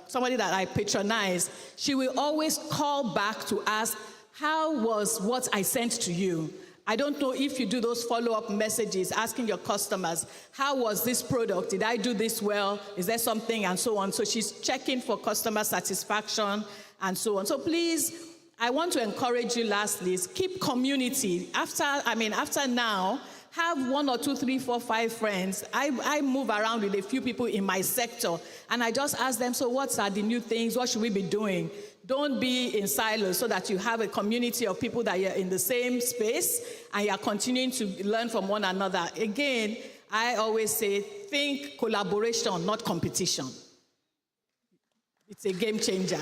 somebody that I patronize, she will always call back to ask, how was what I sent to you? I don't know if you do those follow-up messages asking your customers, how was this product? Did I do this well? Is there something? And so on. So she's checking for customer satisfaction and so on. So please, I want to encourage you lastly, is keep community. After now, have 1 or 2, 3, 4, 5 friends. I move around with a few people in my sector, and I just ask them, so what are the new things? What should we be doing? Don't be in silos, so that you have a community of people that you're in the same space and you're continuing to learn from one another. Again, I always say, think collaboration, not competition. It's a game changer.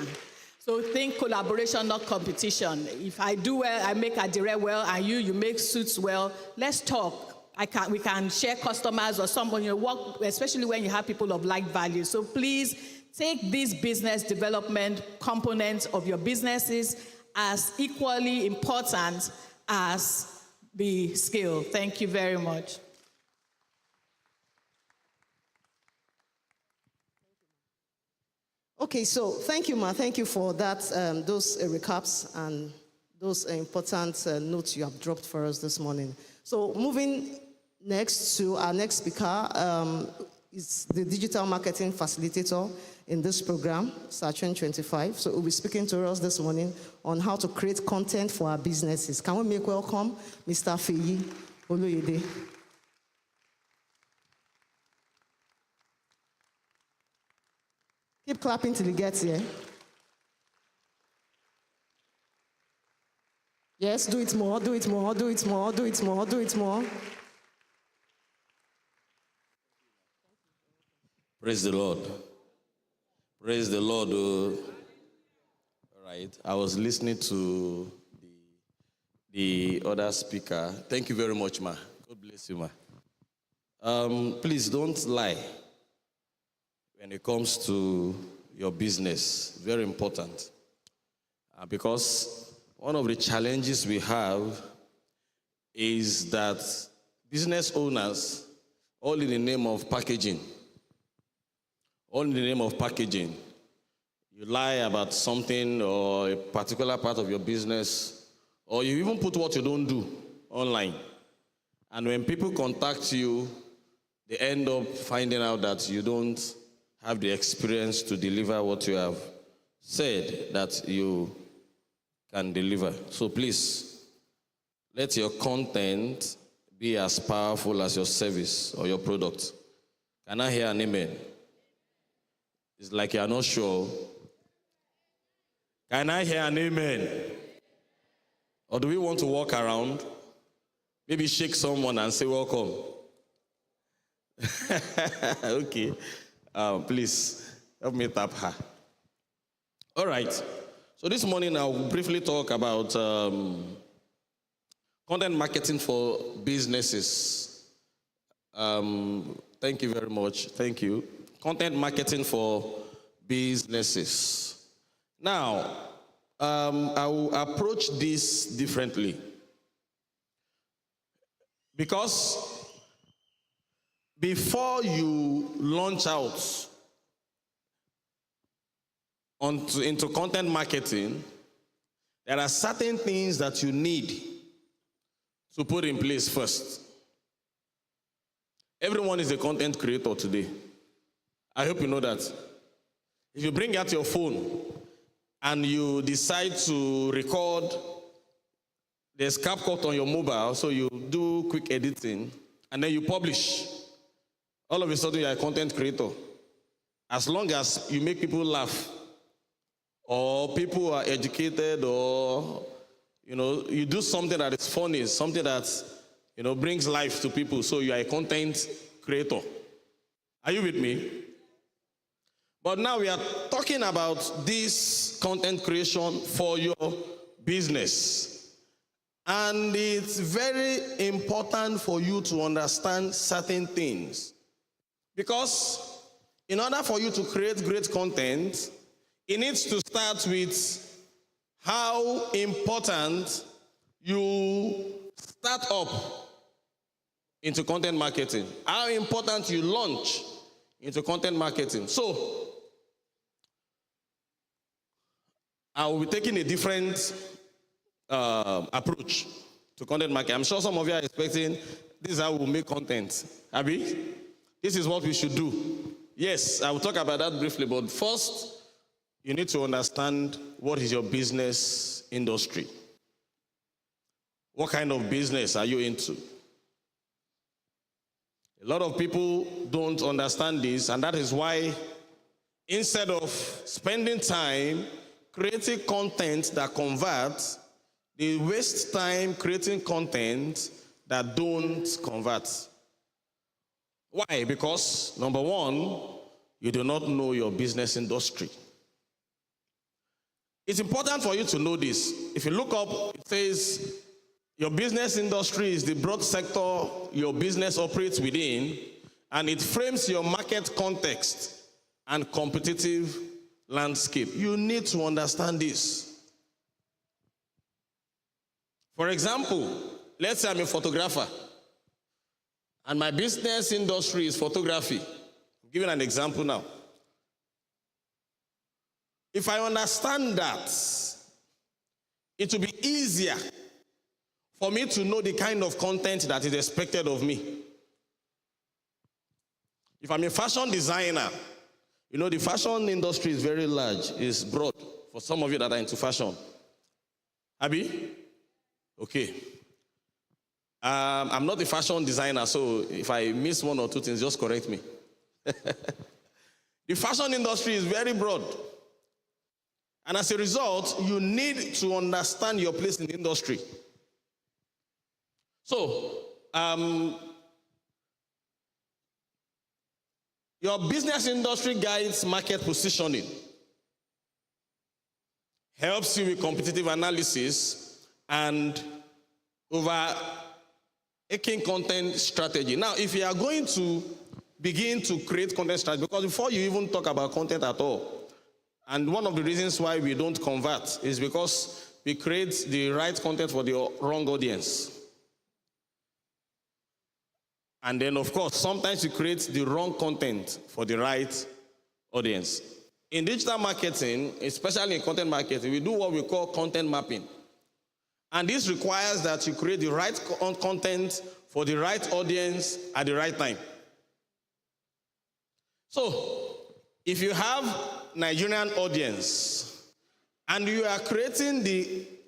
So think collaboration, not competition. If I do well, I make Adire well, and you make suits well, let's talk. We can share customers or someone, work, especially when you have people of like value. So please take these business development components of your businesses as equally important as the skill. Thank you very much. Okay, so thank you, Ma. Thank you for that, those recaps and those important notes you have dropped for us this morning. So moving next to our next speaker is the digital marketing facilitator in this program, Sachin 25. So we'll be speaking to us this morning on how to create content for our businesses. Can we make welcome Mr. Feyi Oloyede? Keep clapping till he gets here. Yes, do it more, do it more, do it more, do it more, do it more. Praise the Lord. Praise the Lord. All right. I was listening to the other speaker. Thank you very much, Ma. God bless you, Ma. Please don't lie when it comes to your business. Very important. Because one of the challenges we have is that business owners, all in the name of packaging, you lie about something or a particular part of your business, or you even put what you don't do online. And when people contact you, they end up finding out that you don't have the experience to deliver what you have said that you can deliver. So please, let your content be as powerful as your service or your product. Can I hear an amen? It's like you are not sure. Can I hear an amen? Or do we want to walk around? Maybe shake someone and say, welcome. Okay. Please, help me tap her. All right. So this morning I'll briefly talk about content marketing for businesses. Thank you very much. Thank you. Content marketing for businesses. Now, I will approach this differently. Because before you launch out into content marketing, there are certain things that you need to put in place first. Everyone is a content creator today. I hope you know that. If you bring out your phone and you decide to record, there's CapCut on your mobile, so you do quick editing, and then you publish. All of a sudden, you're a content creator. As long as you make people laugh, or people are educated, or you do something that is funny, something that brings life to people, so you are a content creator. Are you with me? But now we are talking about this content creation for your business. And it's very important for you to understand certain things. Because in order for you to create great content, it needs to start with how important you start up into content marketing. How important you launch into content marketing. So, I will be taking a different approach to content marketing. I'm sure some of you are expecting this is how we'll make content. Abi? This is what we should do. Yes, I will talk about that briefly, but first, you need to understand what is your business industry. What kind of business are you into? A lot of people don't understand this, and that is why instead of spending time creating content that converts, they waste time creating content that don't convert. Why? Because, number one, you do not know your business industry. It's important for you to know this. If you look up, it says, your business industry is the broad sector your business operates within, and it frames your market context and competitive landscape. You need to understand this. For example, let's say I'm a photographer, and my business industry is photography. I'm giving an example now. If I understand that, it will be easier for me to know the kind of content that is expected of me. If I'm a fashion designer, the fashion industry is very large, it's broad for some of you that are into fashion. Abi? Okay. I'm not a fashion designer, so if I miss one or two things, just correct me. The fashion industry is very broad. And as a result, you need to understand your place in the industry. So, your business industry guides market positioning, helps you with competitive analysis, and overarching content strategy. Now, if you are going to begin to create content strategy, because before you even talk about content at all, and one of the reasons why we don't convert is because we create the right content for the wrong audience. And then, of course, sometimes we create the wrong content for the right audience. In digital marketing, especially in content marketing, we do what we call content mapping. And this requires that you create the right content for the right audience at the right time. So, if you have Nigerian audience and you are creating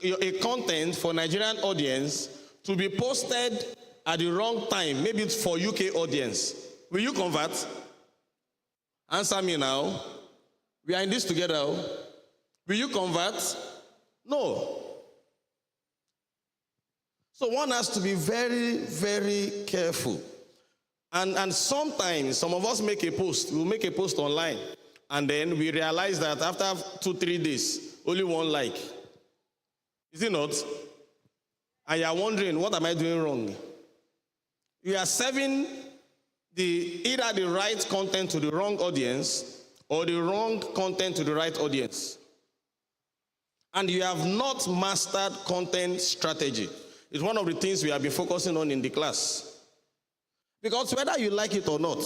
a content for Nigerian audience to be posted at the wrong time, maybe it's for UK audience, will you convert? Answer me now. We are in this together. Will you convert? No. So one has to be very, very careful. And sometimes some of us make a post, we'll make a post online, and then we realize that after 2-3 days, only one like. Is it not? And you are wondering, what am I doing wrong? You are serving either the right content to the wrong audience or the wrong content to the right audience. And you have not mastered content strategy. It's one of the things we have been focusing on in the class. Because whether you like it or not,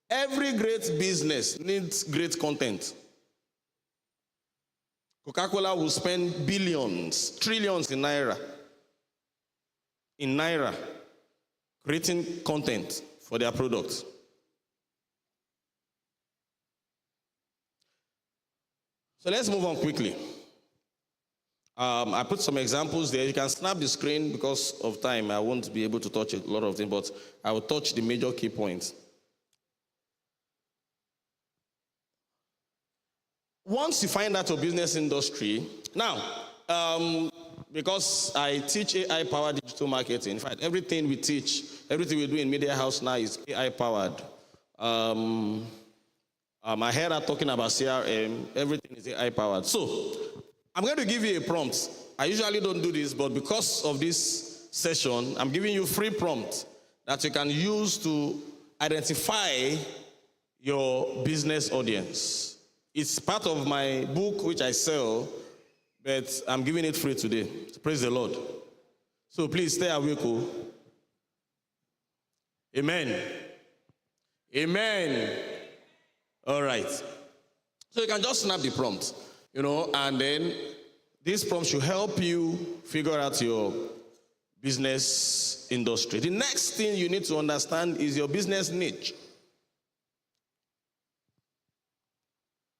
every great business needs great content. Coca-Cola will spend billions, trillions in Naira, creating content for their products. So let's move on quickly. I put some examples there. You can snap the screen because of time. I won't be able to touch a lot of them, but I will touch the major key points. Once you find out your business industry, now, because I teach AI-powered digital marketing, in fact, everything we teach, everything we do in Media House now is AI-powered. I heard her talking about CRM, everything is AI-powered. So, I'm going to give you a prompt. I usually don't do this, but because of this session, I'm giving you free prompt that you can use to identify your business audience. It's part of my book, which I sell, but I'm giving it free today. Praise the Lord. So please stay awake. Amen. Amen. All right. So you can just snap the prompt, and then this prompt should help you figure out your business industry. The next thing you need to understand is your business niche.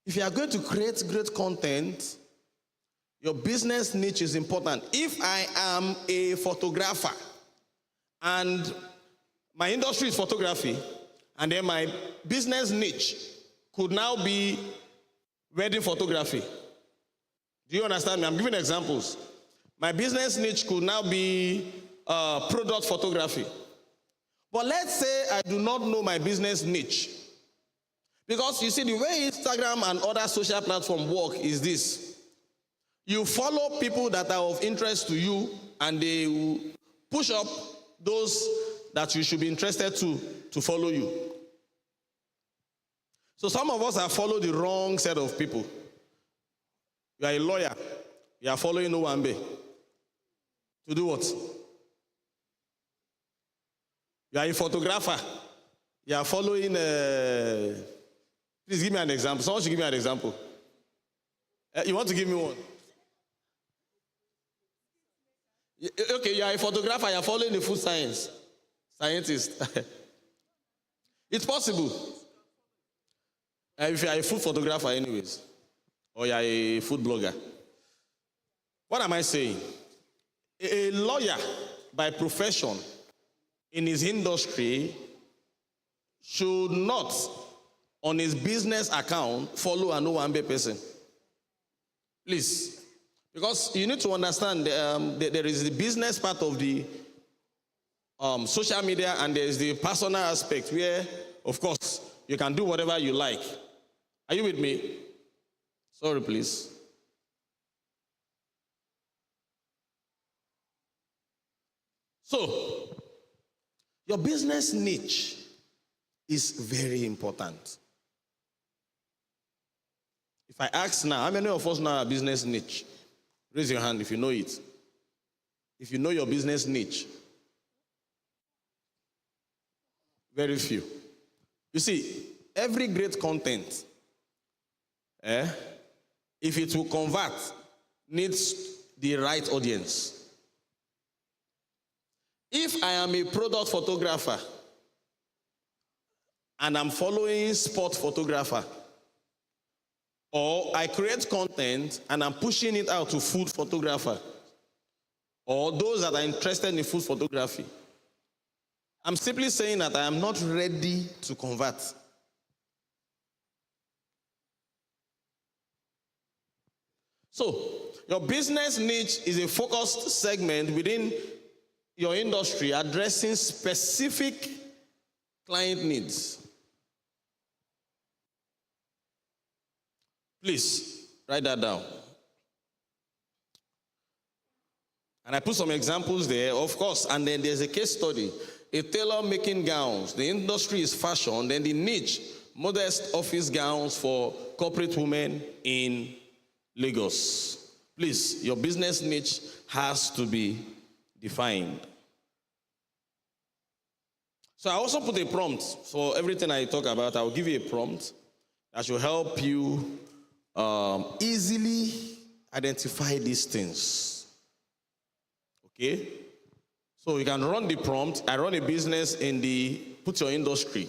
If you are going to create great content, your business niche is important. If I am a photographer and my industry is photography, and then my business niche could now be wedding photography. Do you understand me? I'm giving examples. My business niche could now be product photography. But let's say I do not know my business niche. Because you see, the way Instagram and other social platforms work is this. You follow people that are of interest to you, and they will push up those that you should be interested to follow you. So some of us have followed the wrong set of people. You are a lawyer. You are following Owambe. To do what? You are a photographer. You are following... Please give me an example. Someone should give me an example. You want to give me one? Okay, you are a photographer. You are following the food scientist. It's possible. If you are a food photographer anyways, or you are a food blogger. What am I saying? A lawyer by profession in his industry should not, on his business account, follow an Owambe person. Please. Because you need to understand there is the business part of the social media, and there is the personal aspect where, of course, you can do whatever you like. Are you with me? Sorry, please. So, your business niche is very important. If I ask now, how many of us know our business niche? Raise your hand if you know it. If you know your business niche. Very few. You see, every great content, if it will convert, needs the right audience. If I am a product photographer and I'm following sport photographer, Or I create content and I'm pushing it out to food photographer or those that are interested in food photography. I'm simply saying that I am not ready to convert. So, your business niche is a focused segment within your industry addressing specific client needs. Please, write that down. And I put some examples there, of course, and then there's a case study. A tailor making gowns. The industry is fashion, then the niche, modest office gowns for corporate women in Lagos. Please, your business niche has to be defined. So I also put a prompt for everything I talk about. I'll give you a prompt that should help you easily identify these things. Okay? So you can run the prompt. I run a business in put your industry.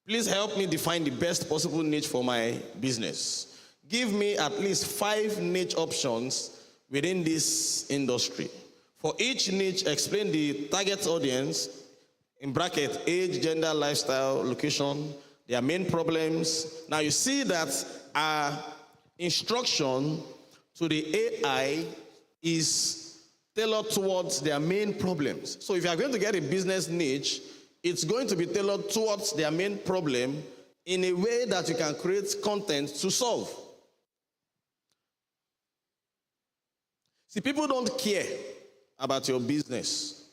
Please help me define the best possible niche for my business. Give me at least 5 niche options within this industry. For each niche, explain the target audience, in bracket, age, gender, lifestyle, location, their main problems. Now you see that our instruction to the AI is tailored towards their main problems. So if you are going to get a business niche, it's going to be tailored towards their main problem in a way that you can create content to solve. See, people don't care about your business.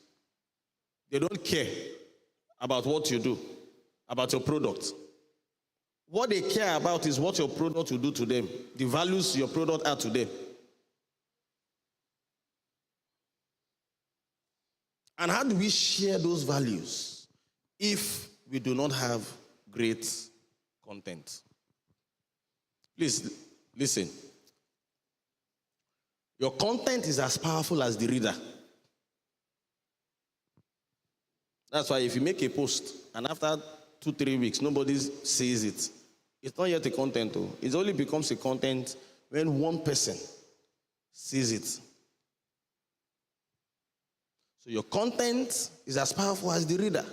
They don't care about what you do, about your product. What they care about is what your product will do to them, the values your product add to them. And how do we share those values if we do not have great content? Please listen. Your content is as powerful as the reader. That's why if you make a post and after 2-3 weeks nobody sees it, it's not yet a content. It only becomes a content when one person sees it. So your content is as powerful as the reader.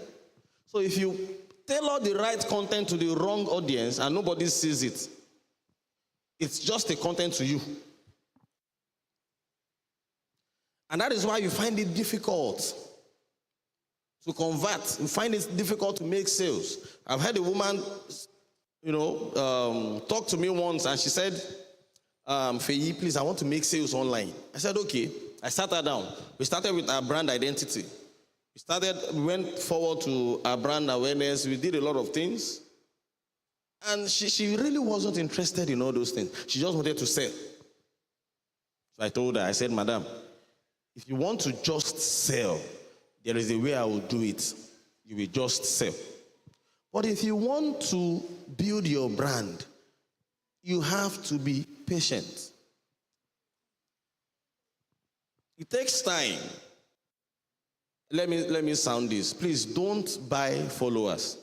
So if you tailor the right content to the wrong audience and nobody sees it, it's just a content to you. And that is why you find it difficult to convert. You find it difficult to make sales. I've had a woman, talk to me once and she said, Feyi, please, I want to make sales online. I said, okay. I sat her down. We started with our brand identity. We went forward to our brand awareness. We did a lot of things. And she really wasn't interested in all those things. She just wanted to sell. So I told her, I said, madam, if you want to just sell, there is a way I will do it. You will just sell. But if you want to build your brand, you have to be patient. It takes time. Let me sound this. Please don't buy followers.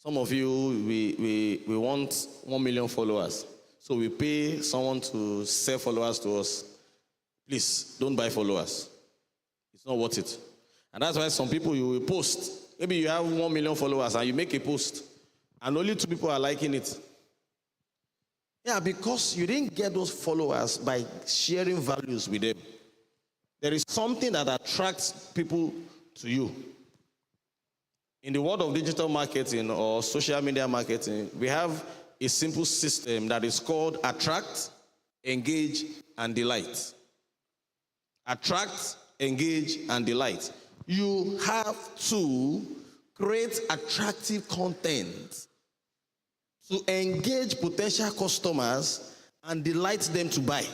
Some of you, we want 1 million followers. So we pay someone to sell followers to us. Please, don't buy followers. It's not worth it. And that's why some people, you will post. Maybe you have 1 million followers and you make a post and only 2 people are liking it. Yeah, because you didn't get those followers by sharing values with them. There is something that attracts people to you. In the world of digital marketing or social media marketing, we have a simple system that is called attract, engage, and delight. Attract, engage, and delight. You have to create attractive content to engage potential customers and delight them to buy.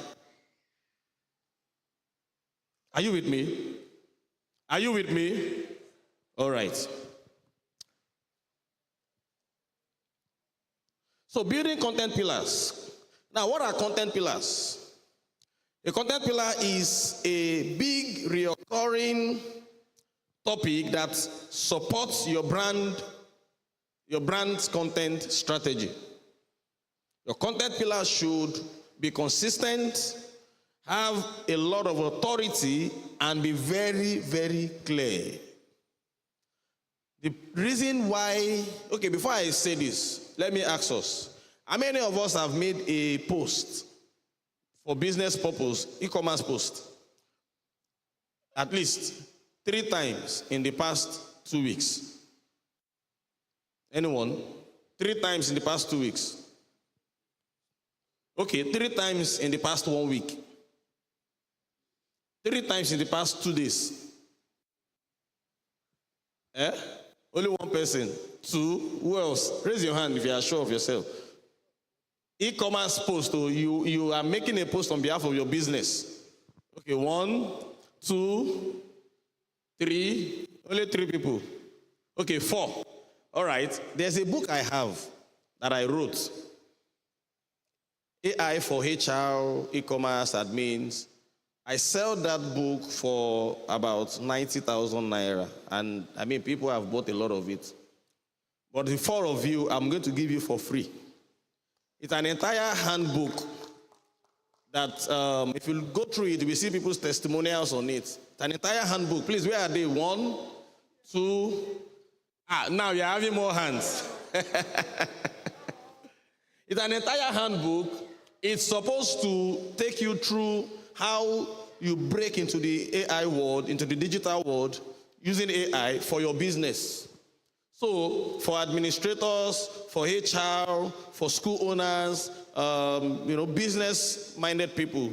Are you with me? Are you with me? All right. So building content pillars. Now, what are content pillars? A content pillar is a big recurring topic that supports your brand's content strategy. Your content pillar should be consistent, have a lot of authority, and be very, very clear. The reason why, okay, before I say this, let me ask us, how many of us have made a post for business purpose, e-commerce post, at least 3 times in the past 2 weeks? Anyone? 3 times in the past 2 weeks. Okay, 3 times in the past 1 week. 3 times in the past 2 days. Only 1 person. 2. Who else? Raise your hand if you are sure of yourself. E-commerce post, you are making a post on behalf of your business. Okay, 1, 2, 3. Only 3 people. Okay, 4. All right. There's a book I have that I wrote. AI for HR, e-commerce admins. I sell that book for about 90,000 naira. And I mean, people have bought a lot of it. But the 4 of you, I'm going to give you for free. It's an entire handbook that if you go through it, we see people's testimonials on it. It's an entire handbook. Please, where are they? 1, 2. Now you're having more hands. It's an entire handbook. It's supposed to take you through how you break into the AI world, into the digital world, using AI for your business. So, for administrators, for HR, for school owners, business-minded people.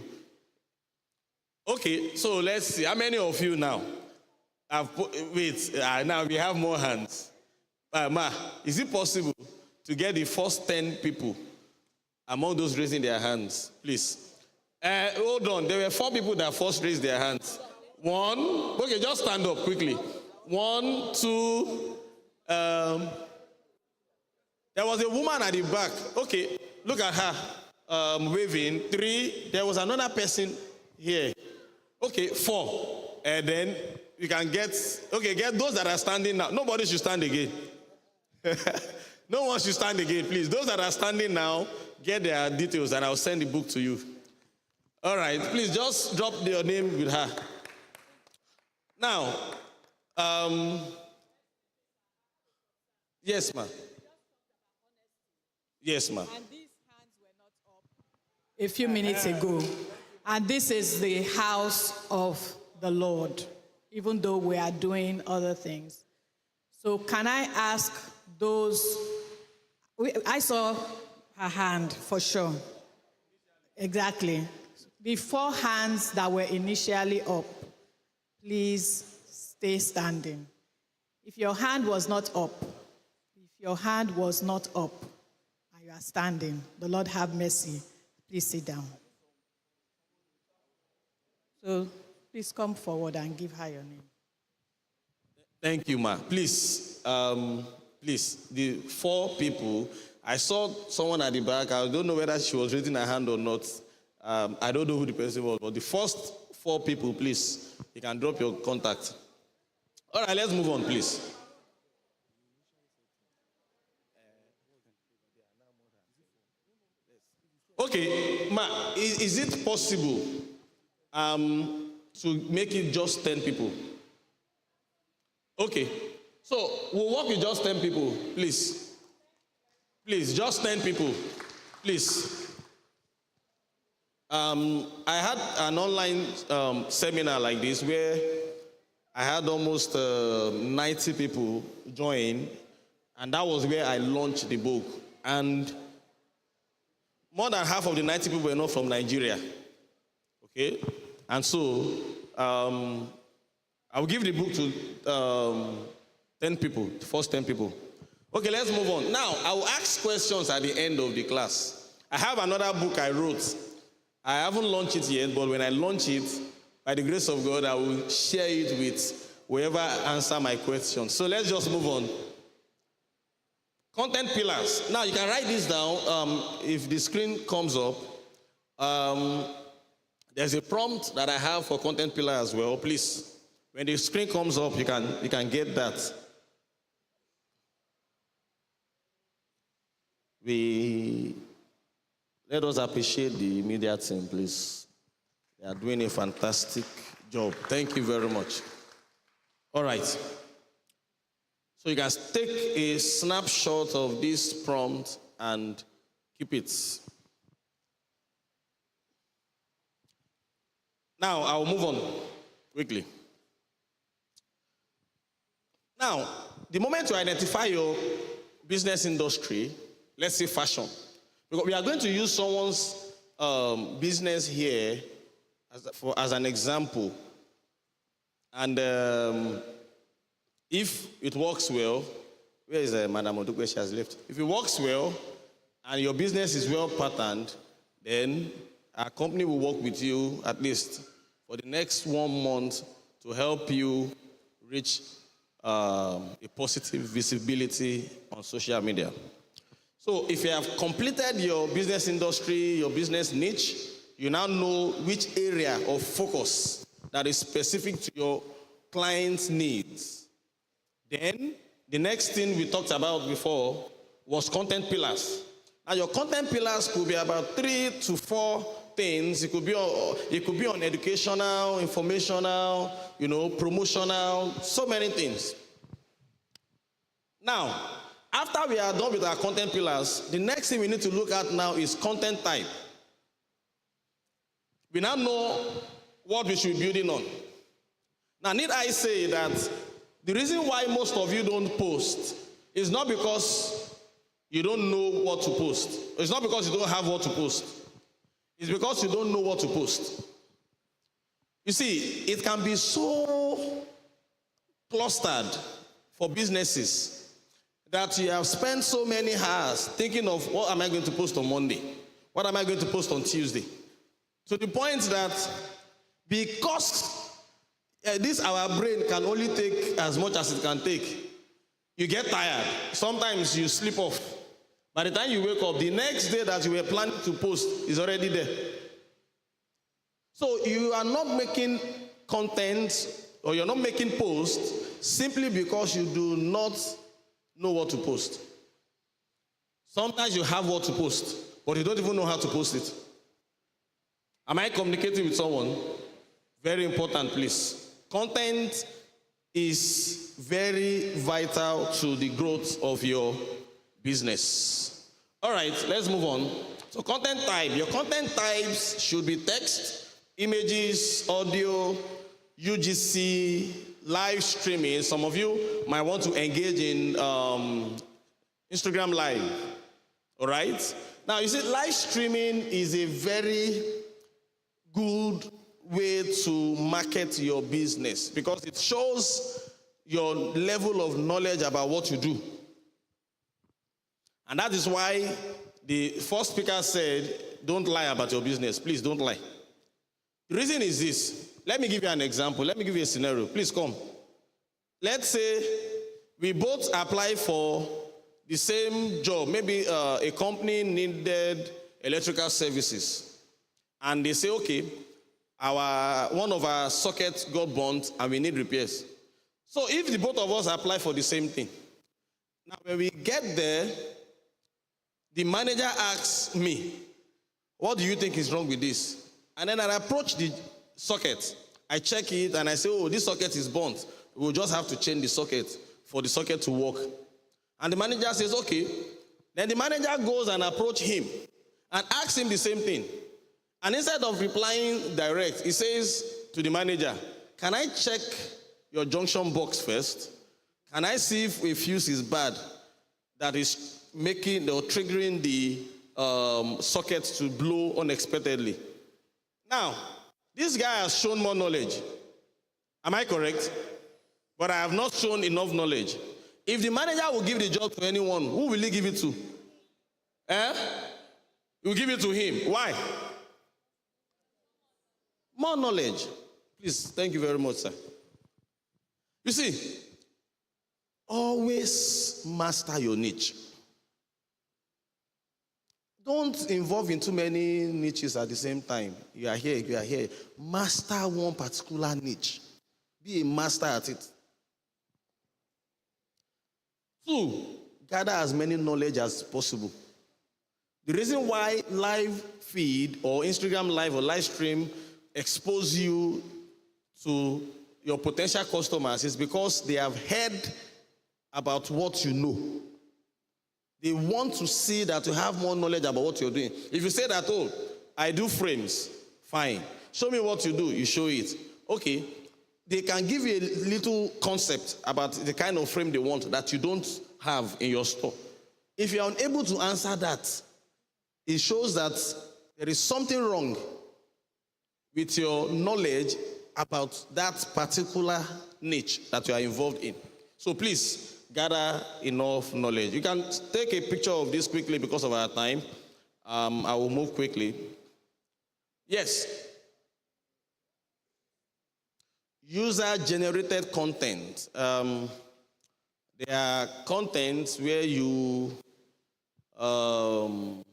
Okay, so let's see. How many of you now now we have more hands. Ma, is it possible to get the first 10 people among those raising their hands, please? Hold on, there were 4 people that first raised their hands. 1, okay, just stand up quickly. 1, 2, there was a woman at the back. Okay, look at her waving. 3, there was another person here. Okay, 4. And then you can get those that are standing now. Nobody should stand again. No one should stand again, please. Those that are standing now, get their details and I'll send the book to you. All right, please just drop your name with her. Now, yes, ma'am. Yes, ma'am. And these hands were not up a few minutes ago. And this is the house of the Lord, even though we are doing other things. So can I ask those, I saw her hand for sure. Exactly. The 4 hands that were initially up, please stay standing. If your hand was not up, and you are standing, the Lord have mercy. Please sit down. So please come forward and give her your name. Thank you, ma. Please, the 4 people, I saw someone at the back. I don't know whether she was raising her hand or not. I don't know who the person was, but the first 4 people, please, you can drop your contact. All right, let's move on, please. Okay, ma, is it possible to make it just 10 people? Okay, so we'll work with just 10 people, please. Please, just 10 people, please. I had an online seminar like this where I had almost 90 people join, and that was where I launched the book. And more than half of the 90 people were not from Nigeria. Okay? And so I'll give the book to 10 people, the first 10 people. Okay, let's move on. Now, I will ask questions at the end of the class. I have another book I wrote. I haven't launched it yet, but when I launch it, by the grace of God, I will share it with whoever answer my questions. So let's just move on. Content pillars. Now, you can write this down. If the screen comes up, there's a prompt that I have for content pillar as well. Please, when the screen comes up, you can get that. Let us appreciate the media team, please. They are doing a fantastic job. Thank you very much. All right. So you can take a snapshot of this prompt and keep it. Now, I'll move on quickly. Now, the moment you identify your business industry, let's say fashion, because we are going to use someone's business here as an example. And if it works well, where is Madam Odukwe? She has left. If it works well and your business is well patterned, then our company will work with you at least for the next 1 month to help you reach a positive visibility on social media. So if you have completed your business industry, your business niche, you now know which area of focus that is specific to your client's needs. Then the next thing we talked about before was content pillars. Now your content pillars could be about 3 to 4 things. It could be on educational, informational, promotional, so many things. Now, after we are done with our content pillars, the next thing we need to look at now is content type. We now know what we should be building on. Now, need I say that the reason why most of you don't post is not because you don't know what to post. It's not because you don't have what to post. It's because you don't know what to post. You see, it can be so clustered for businesses that you have spent so many hours thinking of what am I going to post on Monday? What am I going to post on Tuesday? To the point that because our brain can only take as much as it can take, you get tired. Sometimes you sleep off. By the time you wake up, the next day that you were planning to post is already there. So you are not making content or you're not making posts simply because you do not know what to post. Sometimes you have what to post, but you don't even know how to post it. Am I communicating with someone? Very important, please. Content is very vital to the growth of your business. All right, let's move on. So content type. Your content types should be text, images, audio, UGC, live streaming. Some of you might want to engage in Instagram Live. All right? Now, you see, live streaming is a very good way to market your business because it shows your level of knowledge about what you do. And that is why the first speaker said, don't lie about your business. Please don't lie. The reason is this. Let me give you an example. Let me give you a scenario. Please come. Let's say we both apply for the same job. Maybe a company needed electrical services. And they say, okay, one of our sockets got burnt and we need repairs. So if the both of us apply for the same thing, now when we get there, the manager asks me, what do you think is wrong with this? And then I approach the socket. I check it and I say, oh, this socket is burnt. We'll just have to change the socket for the socket to work. And the manager says, okay. Then the manager goes and approaches him and asks him the same thing. And instead of replying direct, he says to the manager, can I check your junction box first? Can I see if a fuse is bad that is making or triggering the socket to blow unexpectedly? Now, this guy has shown more knowledge. Am I correct? But I have not shown enough knowledge. If the manager will give the job to anyone, who will he give it to? He will give it to him. Why? More knowledge. Please, thank you very much, sir. You see, always master your niche. Don't involve in too many niches at the same time. You are here, you are here. Master one particular niche. Be a master at it. 2, gather as many knowledge as possible. The reason why live feed or Instagram live or live stream expose you to your potential customers is because they have heard about what you know. They want to see that you have more knowledge about what you're doing. If you say that, oh, I do frames, fine. Show me what you do, you show it. Okay, they can give you a little concept about the kind of frame they want that you don't have in your store. If you're unable to answer that, it shows that there is something wrong with your knowledge about that particular niche that you are involved in. So please, gather enough knowledge. You can take a picture of this quickly because of our time. I will move quickly. Yes. User-generated content. There are contents where you, for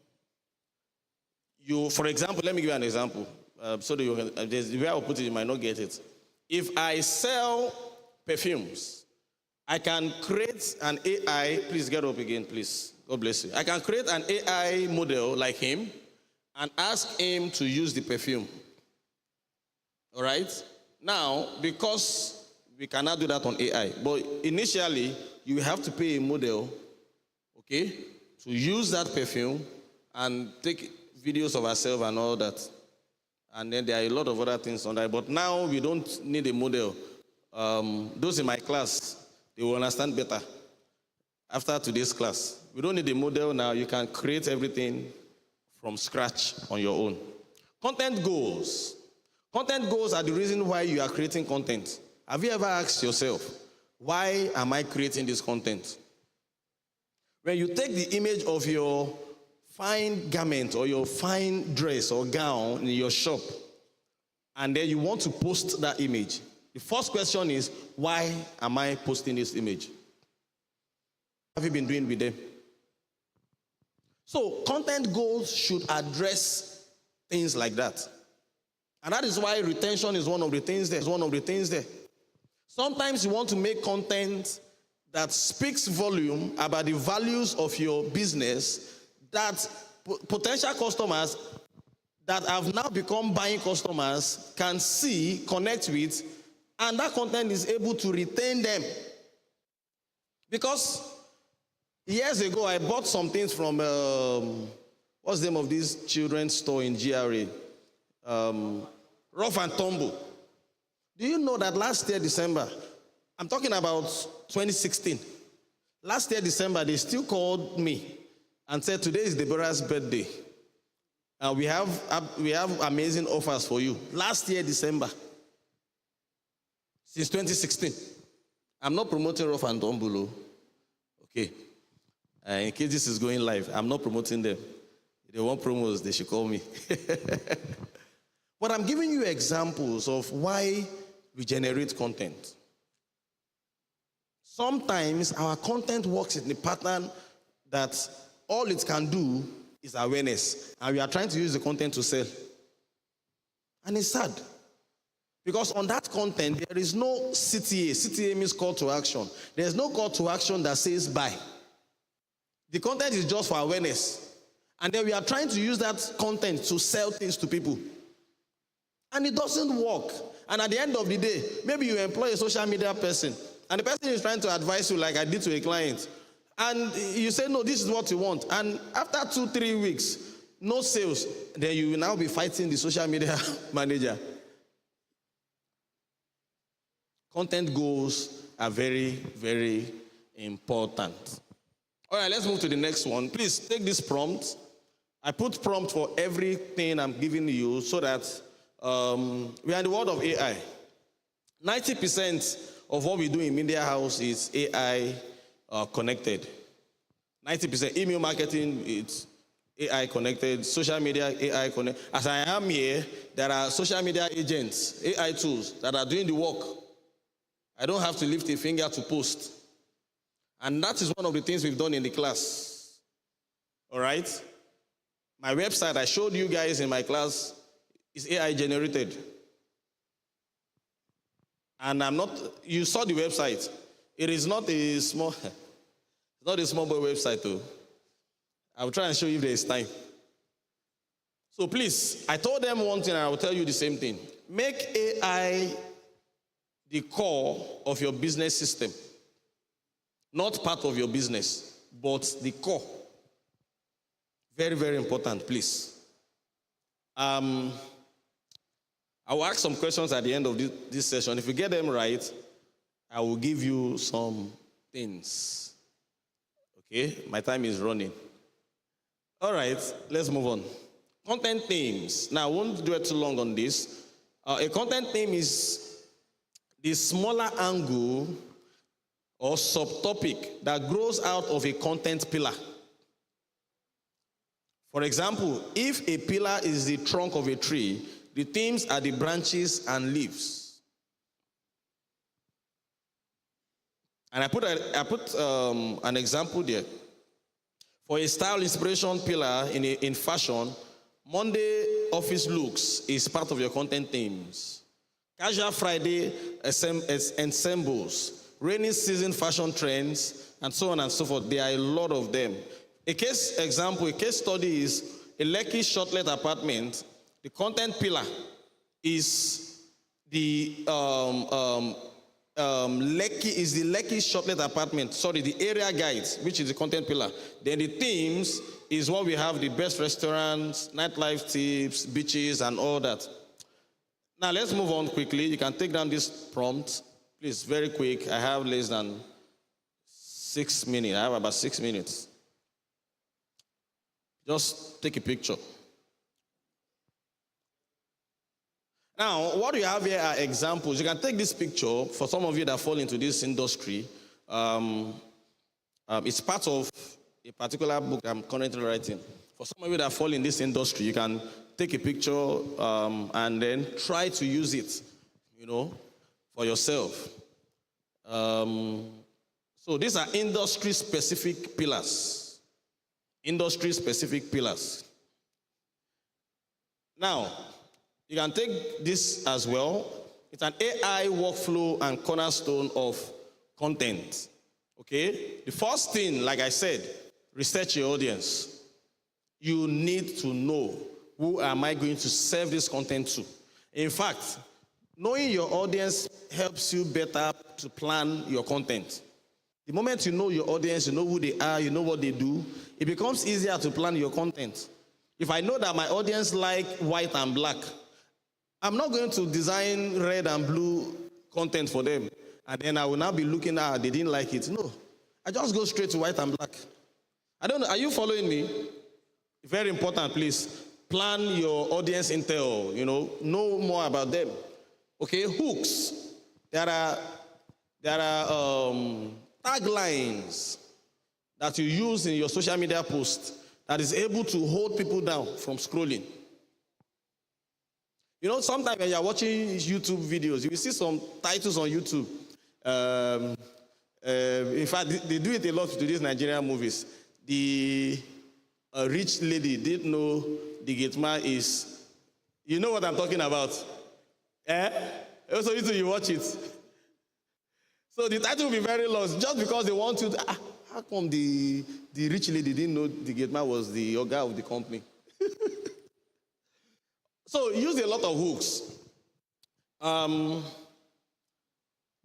example, let me give you an example. So that you can, the way I'll put it, you might not get it. If I sell perfumes, I can create an AI, please get up again, please. God bless you. I can create an AI model like him and ask him to use the perfume. All right? Now, because we cannot do that on AI, but initially, you have to pay a model, okay, to use that perfume and take videos of ourselves and all that. And then there are a lot of other things on that. But now we don't need a model. Those in my class, they will understand better after today's class. We don't need a model now. You can create everything from scratch on your own. Content goals. Content goals are the reason why you are creating content. Have you ever asked yourself, why am I creating this content? When you take the image of your fine garment or your fine dress or gown in your shop, and then you want to post that image, the first question is, why am I posting this image? What have you been doing with them? So content goals should address things like that. And that is why retention is one of the things there. Sometimes you want to make content that speaks volume about the values of your business that potential customers that have now become buying customers can see, connect with, and that content is able to retain them. Because years ago, I bought some things from, what's the name of this children's store in GRA? Rough and Tumble. Do you know that last year, December, I'm talking about 2016, last year, December, they still called me and said, today is Deborah's birthday. And we have amazing offers for you. Last year, December, since 2016. I'm not promoting Rough and Tumble. Okay. In case this is going live, I'm not promoting them. If they want promos, they should call me. But I'm giving you examples of why we generate content. Sometimes our content works in the pattern that all it can do is awareness. And we are trying to use the content to sell. And it's sad. Because on that content, there is no CTA. CTA means call to action. There's no call to action that says buy. The content is just for awareness. And then we are trying to use that content to sell things to people. And it doesn't work. And at the end of the day, maybe you employ a social media person, and the person is trying to advise you like I did to a client. And you say, no, this is what you want. And after 2-3 weeks, no sales, then you will now be fighting the social media manager. Content goals are very, very important. All right, let's move to the next one. Please take this prompt. I put prompt for everything I'm giving you so that we are in the world of AI. 90% of what we do in Media House is AI connected. 90% email marketing, it's AI connected. Social media, AI connected. As I am here, there are social media agents, AI tools that are doing the work. I don't have to lift a finger to post. And that is one of the things we've done in the class. All right? My website, I showed you guys in my class, is AI generated. And you saw the website. It is not a small, it's not a small boy website though. I'll try and show you if there is time. So please, I told them one thing and I will tell you the same thing. Make AI the core of your business system. Not part of your business, but the core. Very, very important, please. I will ask some questions at the end of this session. If you get them right, I will give you some things. Okay, my time is running. All right, let's move on. Content themes. Now, I won't do it too long on this. A content theme is the smaller angle or subtopic that grows out of a content pillar. For example, if a pillar is the trunk of a tree, the themes are the branches and leaves. And I put an example there. For a style inspiration pillar in fashion, Monday office looks is part of your content themes. Casual Friday ensembles, rainy season fashion trends, and so on and so forth. There are a lot of them. A case study is a Lekki shortlet apartment. The content pillar is the Lekki shortlet apartment. Sorry, the area guides, which is the content pillar. Then the themes is what we have: the best restaurants, nightlife tips, beaches, and all that. Now let's move on quickly. You can take down this prompt, please, very quick. I have less than 6 minutes. I have about 6 minutes. Just take a picture. Now, what you have here are examples. You can take this picture for some of you that fall into this industry. It's part of a particular book I'm currently writing. For some of you that fall in this industry, you can take a picture and then try to use it, for yourself. So these are industry-specific pillars. Industry-specific pillars. Now, you can take this as well. It's an AI workflow and cornerstone of content. Okay? The first thing, like I said, research your audience. You need to know, who am I going to serve this content to? In fact, knowing your audience helps you better to plan your content. The moment you know your audience, you know who they are, you know what they do, it becomes easier to plan your content. If I know that my audience like white and black, I'm not going to design red and blue content for them. And then I will now be looking at, they didn't like it. No, I just go straight to white and black. I don't know, are you following me? Very important, please. Plan your audience intel, know more about them. Okay, hooks. There are taglines that you use in your social media post that is able to hold people down from scrolling. Sometimes when you're watching YouTube videos, you will see some titles on YouTube. In fact, they do it a lot to these Nigerian movies. The rich lady didn't know the gate man is, you know what I'm talking about? Also, you watch it. So the title will be very lost just because they want you to, how come the rich lady didn't know the gate man was the guy of the company? So use a lot of hooks.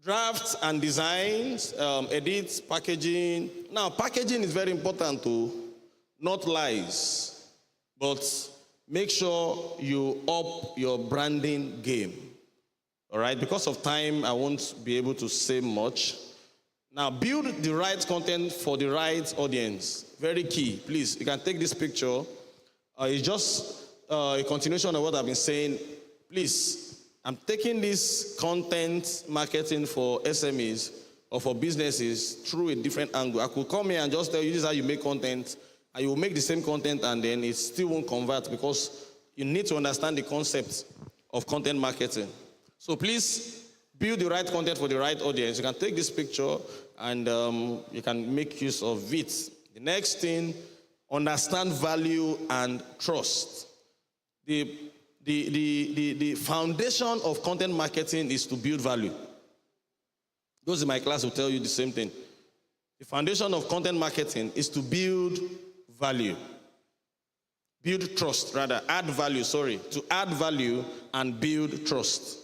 Drafts and designs, edits, packaging. Now, packaging is very important too, not lies, but make sure you up your branding game. All right, because of time, I won't be able to say much. Now, build the right content for the right audience. Very key. Please, you can take this picture. It's just a continuation of what I've been saying. Please, I'm taking this content marketing for SMEs or for businesses through a different angle. I could come here and just tell you this is how you make content, and you will make the same content and then it still won't convert because you need to understand the concept of content marketing. So please, build the right content for the right audience. You can take this picture and you can make use of it. The next thing, understand value and trust. The foundation of content marketing is to build value. Those in my class will tell you the same thing. The foundation of content marketing is to build value. Build trust, rather, add value, to add value and build trust.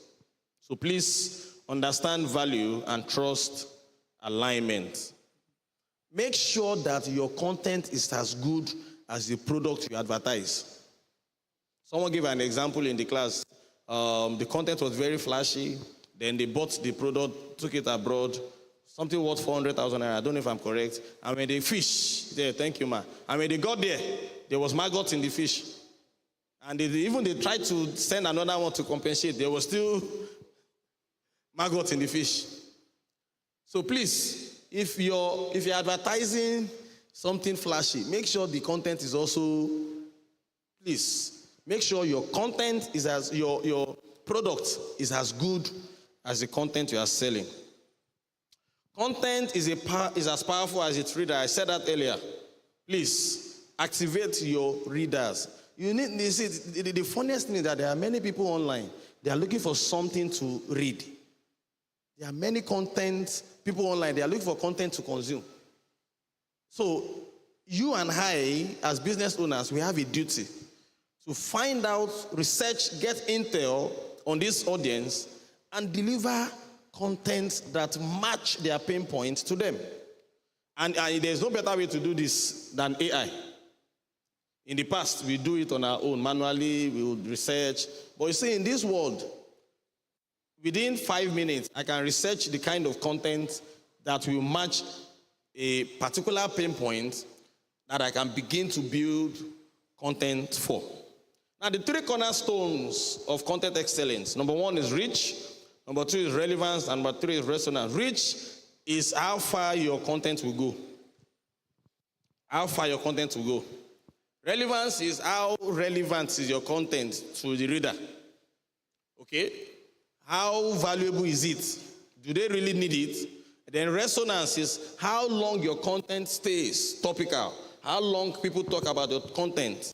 So please understand value and trust alignment. Make sure that your content is as good as the product you advertise. Someone gave an example in the class. The content was very flashy. Then they bought the product, took it abroad, something worth 400,000 naira. I don't know if I'm correct. And when they fish, there, thank you, ma. And when they got there was maggot in the fish. And they tried to send another one to compensate. There was still maggot in the fish. So please, if you're advertising something flashy, make sure the content is also, please, make sure your content is your product is as good as the content you are selling. Content is as powerful as its reader. I said that earlier. Please, activate your readers. The funniest thing is that there are many people online. They are looking for something to read. There are many people online. They are looking for content to consume. So you and I, as business owners, we have a duty to find out, research, get intel on this audience, and deliver content that match their pain points to them. And there's no better way to do this than AI. In the past, we do it on our own, manually, we would research. But you see, in this world, within 5 minutes, I can research the kind of content that will match a particular pain point that I can begin to build content for. Now, the 3 cornerstones of content excellence. Number 1 is reach. Number 2 is relevance. And number 3 is resonance. Reach is how far your content will go. How far your content will go. Relevance is how relevant is your content to the reader. Okay? How valuable is it? Do they really need it? Then resonance is how long your content stays topical. How long people talk about your content,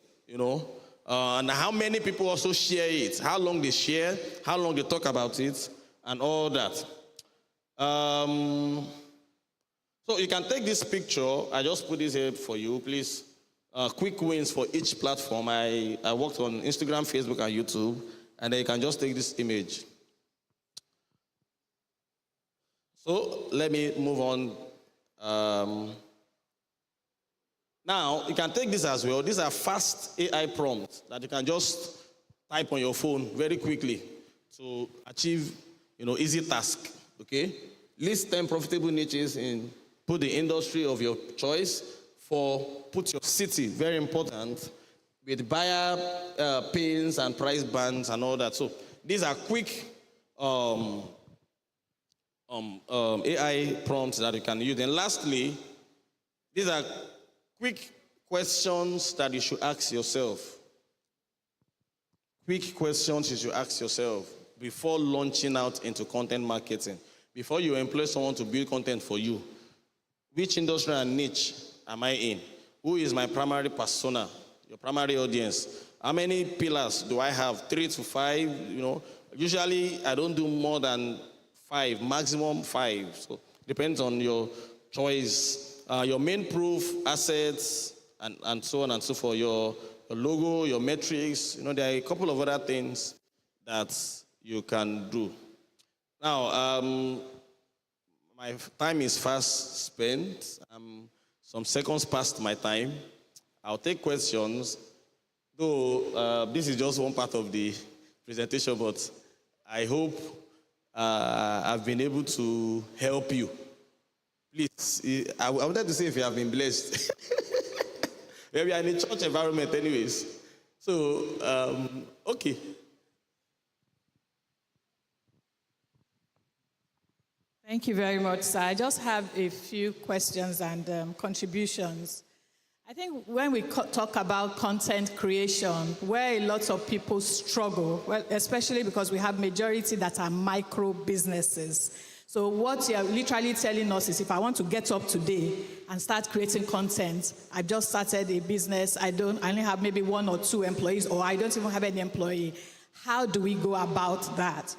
and how many people also share it. How long they share, how long they talk about it, and all that. So you can take this picture. I just put this here for you, please. Quick wins for each platform. I worked on Instagram, Facebook, and YouTube. And then you can just take this image. So let me move on. Now, you can take this as well. These are fast AI prompts that you can just type on your phone very quickly to achieve, easy task, okay? List 10 profitable niches put the industry of your choice, put your city, very important, with buyer pins and price bands and all that. So these are quick AI prompts that you can use. And lastly, these are quick questions that you should ask yourself. Quick questions you should ask yourself before launching out into content marketing. Before you employ someone to build content for you. Which industry and niche am I in? Who is my primary persona, your primary audience? How many pillars do I have? 3 to 5, Usually, I don't do more than 5, maximum 5. So, depends on your choice. Your main proof, assets, and so on and so forth. Your logo, your metrics. There are a couple of other things that you can do. Now, my time is fast spent. Some seconds past my time. I'll take questions. Though this is just one part of the presentation, but I hope I've been able to help you. Please, I wanted to say if you have been blessed. We are in a church environment anyways. So, okay. Thank you very much, sir. I just have a few questions and contributions. I think when we talk about content creation, where a lot of people struggle, well, especially because we have majority that are micro businesses. So what you're literally telling us is if I want to get up today and start creating content, I've just started a business, I only have maybe 1 or 2 employees, or I don't even have any employee. How do we go about that?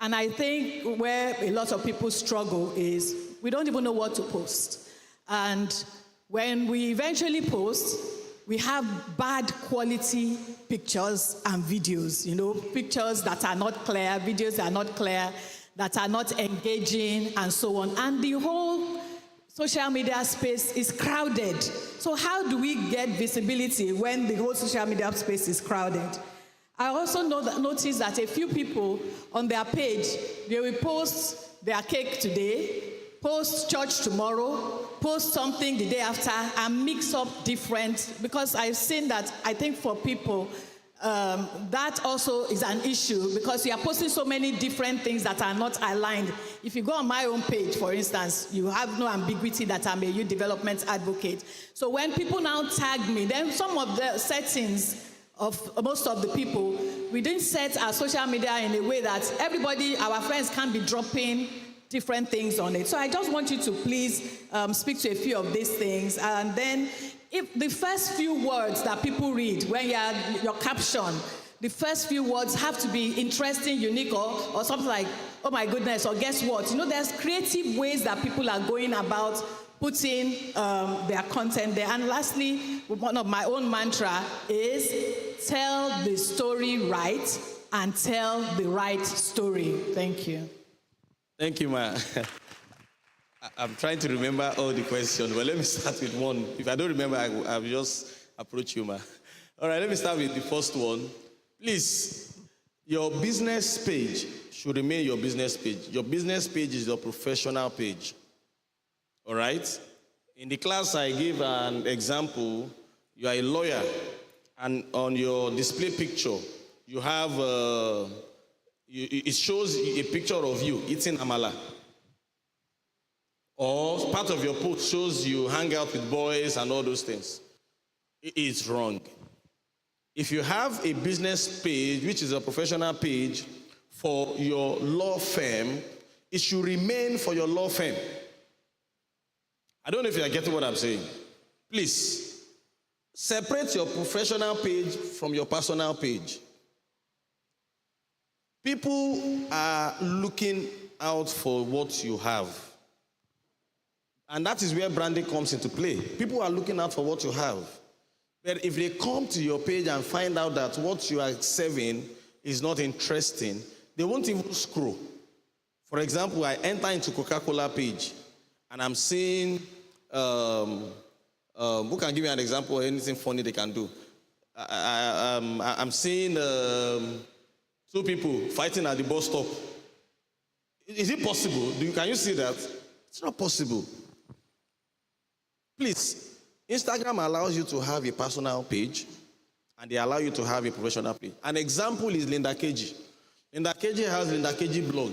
And I think where a lot of people struggle is we don't even know what to post. And when we eventually post, we have bad quality pictures and videos, pictures that are not clear, videos that are not clear, that are not engaging, and so on. And the whole social media space is crowded. So how do we get visibility when the whole social media space is crowded? I also noticed that a few people on their page, they will post their cake today, post church tomorrow, post something the day after, and mix up different, because I've seen that, I think for people, that also is an issue, because you are posting so many different things that are not aligned. If you go on my own page, for instance, you have no ambiguity that I'm a youth development advocate. So when people now tag me, then some of the settings of most of the people, we didn't set our social media in a way that everybody, our friends, can be dropping different things on it. So I just want you to please speak to a few of these things. And then if the first few words that people read when your caption, the first few words have to be interesting, unique, or something like, oh my goodness, or guess what? There's creative ways that people are going about putting their content there. And lastly, one of my own mantra is tell the story right and tell the right story. Thank you. Thank you, Ma. I'm trying to remember all the questions, but let me start with one. If I don't remember, I'll just approach you, Ma. All right, let me start with the first one. Please, your business page should remain your business page. Your business page is your professional page. All right? In the class, I gave an example. You are a lawyer, and on your display picture, you have, it shows a picture of you eating amala. Or part of your post shows you hang out with boys and all those things. It is wrong. If you have a business page, which is a professional page for your law firm, it should remain for your law firm. I don't know if you are getting what I'm saying. Please, separate your professional page from your personal page. People are looking out for what you have. And that is where branding comes into play. People are looking out for what you have. But if they come to your page and find out that what you are serving is not interesting, they won't even scroll. For example, I enter into Coca-Cola page, and I'm seeing, who can give me an example of anything funny they can do? I'm seeing 2 people fighting at the bus stop. Is it possible? Can you see that? It's not possible. Please, Instagram allows you to have a personal page, and they allow you to have a professional page. An example is Linda Keji. Linda Keji has Linda Keji blog,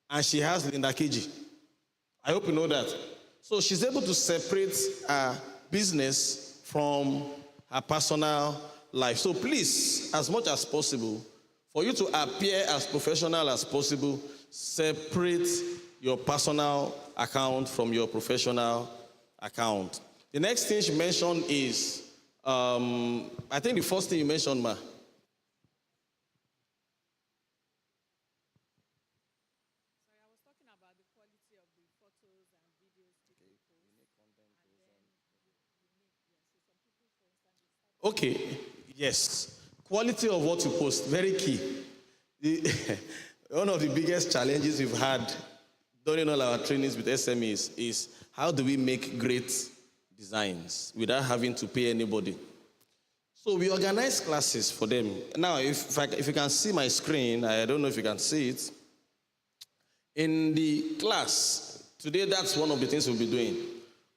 and she has Linda Keji. I hope you know that. So she's able to separate her business from her personal life. So please, as much as possible, for you to appear as professional as possible, separate your personal account from your professional account. The next thing she mentioned is, I think the first thing you mentioned, Ma. Okay, yes. Quality of what you post, very key. One of the biggest challenges we've had during all our trainings with SMEs is how do we make great designs without having to pay anybody. So we organize classes for them. Now, if you can see my screen, I don't know if you can see it. In the class, today that's one of the things we'll be doing.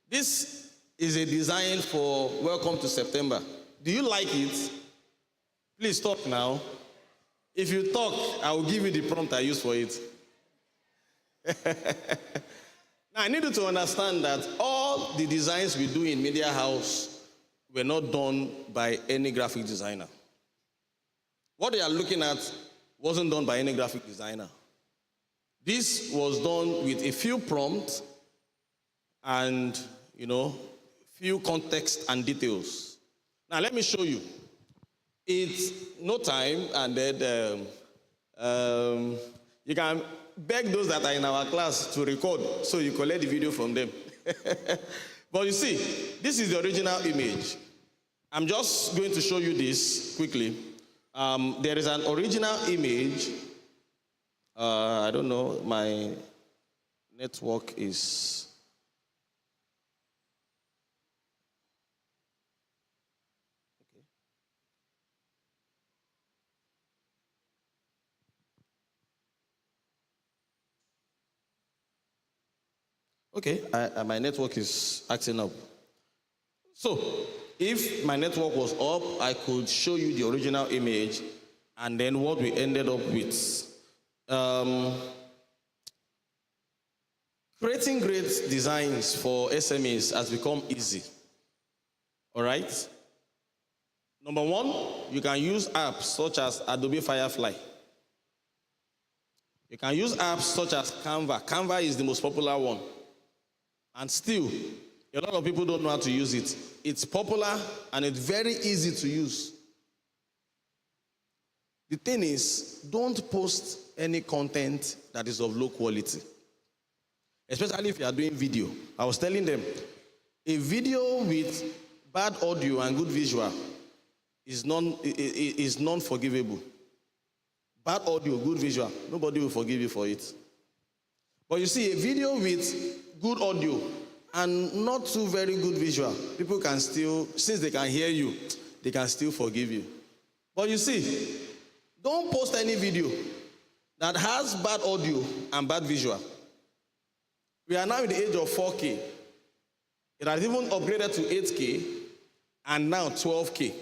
This is a design for Welcome to September. Do you like it? Please talk now. If you talk, I will give you the prompt I use for it. Now, I need you to understand that all the designs we do in Media House were not done by any graphic designer. What they are looking at wasn't done by any graphic designer. This was done with a few prompts and, few context and details. Now, let me show you. It's no time, and then you can beg those that are in our class to record so you collect the video from them. But you see, this is the original image. I'm just going to show you this quickly. There is an original image. I don't know, my network is... Okay, my network is acting up. So, if my network was up, I could show you the original image and then what we ended up with. Creating great designs for SMEs has become easy. All right? Number one, you can use apps such as Adobe Firefly. You can use apps such as Canva. Canva is the most popular one. And still, a lot of people don't know how to use it. It's popular and it's very easy to use. The thing is, don't post any content that is of low quality. Especially if you are doing video. I was telling them, a video with bad audio and good visual is non-forgivable. Bad audio, good visual, nobody will forgive you for it. But you see, a video with good audio and not too very good visual, people can still, since they can hear you, they can still forgive you. But you see, don't post any video that has bad audio and bad visual. We are now in the age of 4K. It has even upgraded to 8K and now 12K.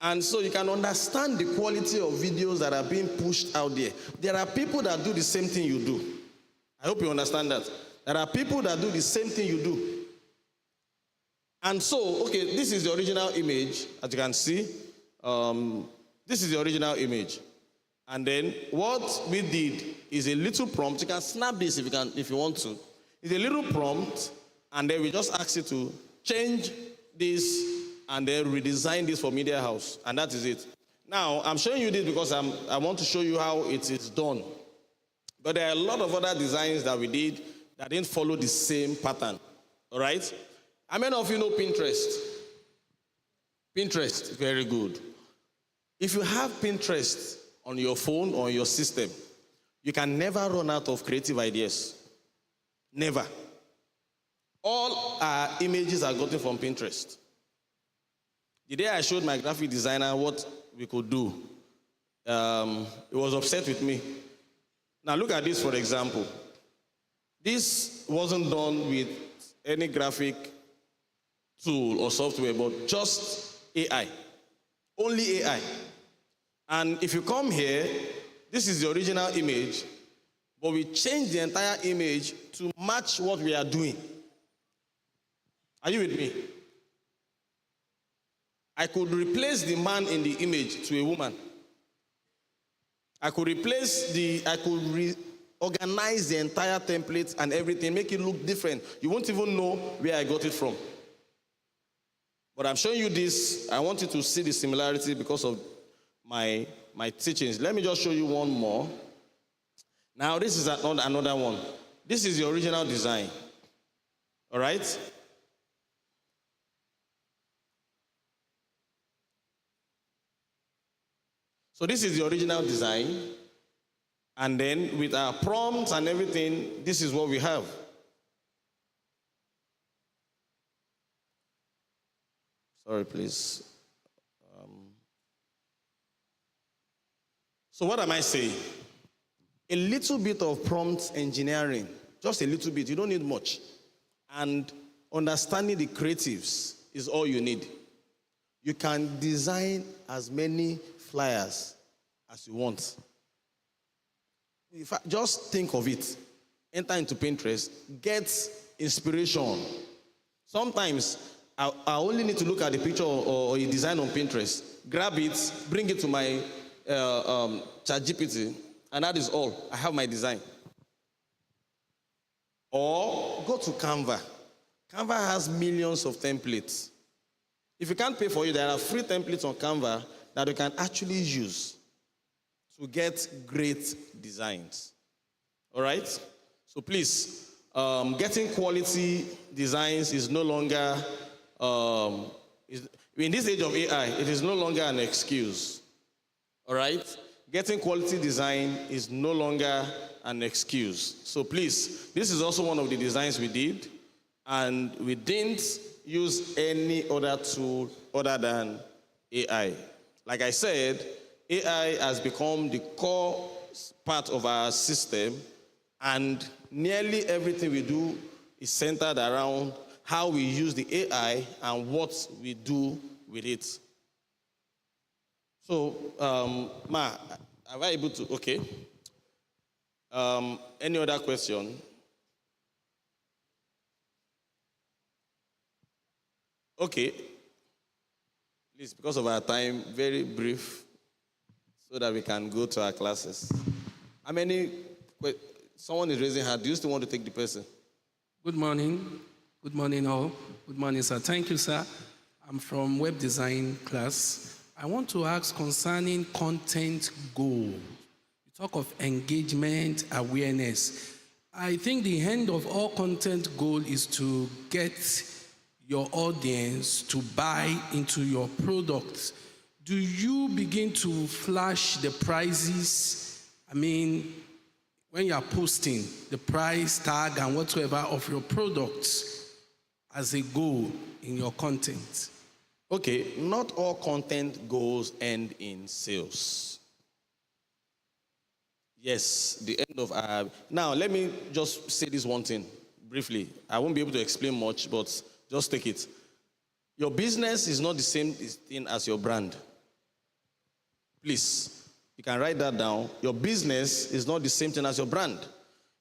And so you can understand the quality of videos that are being pushed out there. There are people that do the same thing you do. I hope you understand that. There are people that do the same thing you do. And so, okay, this is the original image, as you can see. This is the original image. And then what we did is a little prompt. You can snap this if you want to. It's a little prompt, and then we just ask you to change this and then redesign this for Media House, and that is it. Now, I'm showing you this because I want to show you how it is done. But there are a lot of other designs that we did that didn't follow the same pattern, all right? How many of you know Pinterest? Pinterest, very good. If you have Pinterest on your phone or your system, you can never run out of creative ideas. Never. All our images are gotten from Pinterest. The day I showed my graphic designer what we could do, he was upset with me. Now look at this, for example. This wasn't done with any graphic tool or software, but just AI. Only AI. And if you come here, this is the original image, but we changed the entire image to match what we are doing. Are you with me? I could replace the man in the image to a woman. I could reorganize the entire template and everything, make it look different. You won't even know where I got it from. But I'm showing you this. I want you to see the similarity because of my teachings. Let me just show you one more. Now, this is another one. This is the original design. All right? So this is the original design. And then with our prompts and everything, this is what we have. Sorry, please. So what am I saying? A little bit of prompt engineering, just a little bit. You don't need much. And understanding the creatives is all you need. You can design as many flyers as you want. Just think of it. Enter into Pinterest. Get inspiration. Sometimes I only need to look at the picture or a design on Pinterest, grab it, bring it to my ChatGPT, and that is all. I have my design. Or go to Canva. Canva has millions of templates. If you can't pay for it, there are free templates on Canva that you can actually use to get great designs. All right? So please, Getting quality designs is no longer, in this age of AI, it is no longer an excuse. All right? Getting quality design is no longer an excuse. So please, this is also one of the designs we did, and we didn't use any other tool other than AI. Like I said, AI has become the core part of our system, and nearly everything we do is centered around how we use the AI and what we do with it. So, Ma, am I able to? Okay. Any other question? Okay. Please, because of our time, very brief, so that we can go to our classes. How many? Someone is raising hand. Do you still want to take the person? Good morning. Good morning, all. Good morning, sir. Thank you, sir. I'm from web design class. I want to ask concerning content goal. You talk of engagement, awareness. I think the end of all content goal is to get your audience to buy into your products. Do you begin to flash the prices? I mean, when you are posting the price tag and whatever of your products as a goal in your content? Okay, not all content goals end in sales. Yes, the end of our... Now, let me just say this one thing briefly. I won't be able to explain much, but just take it. Your business is not the same thing as your brand. Please, you can write that down. Your business is not the same thing as your brand.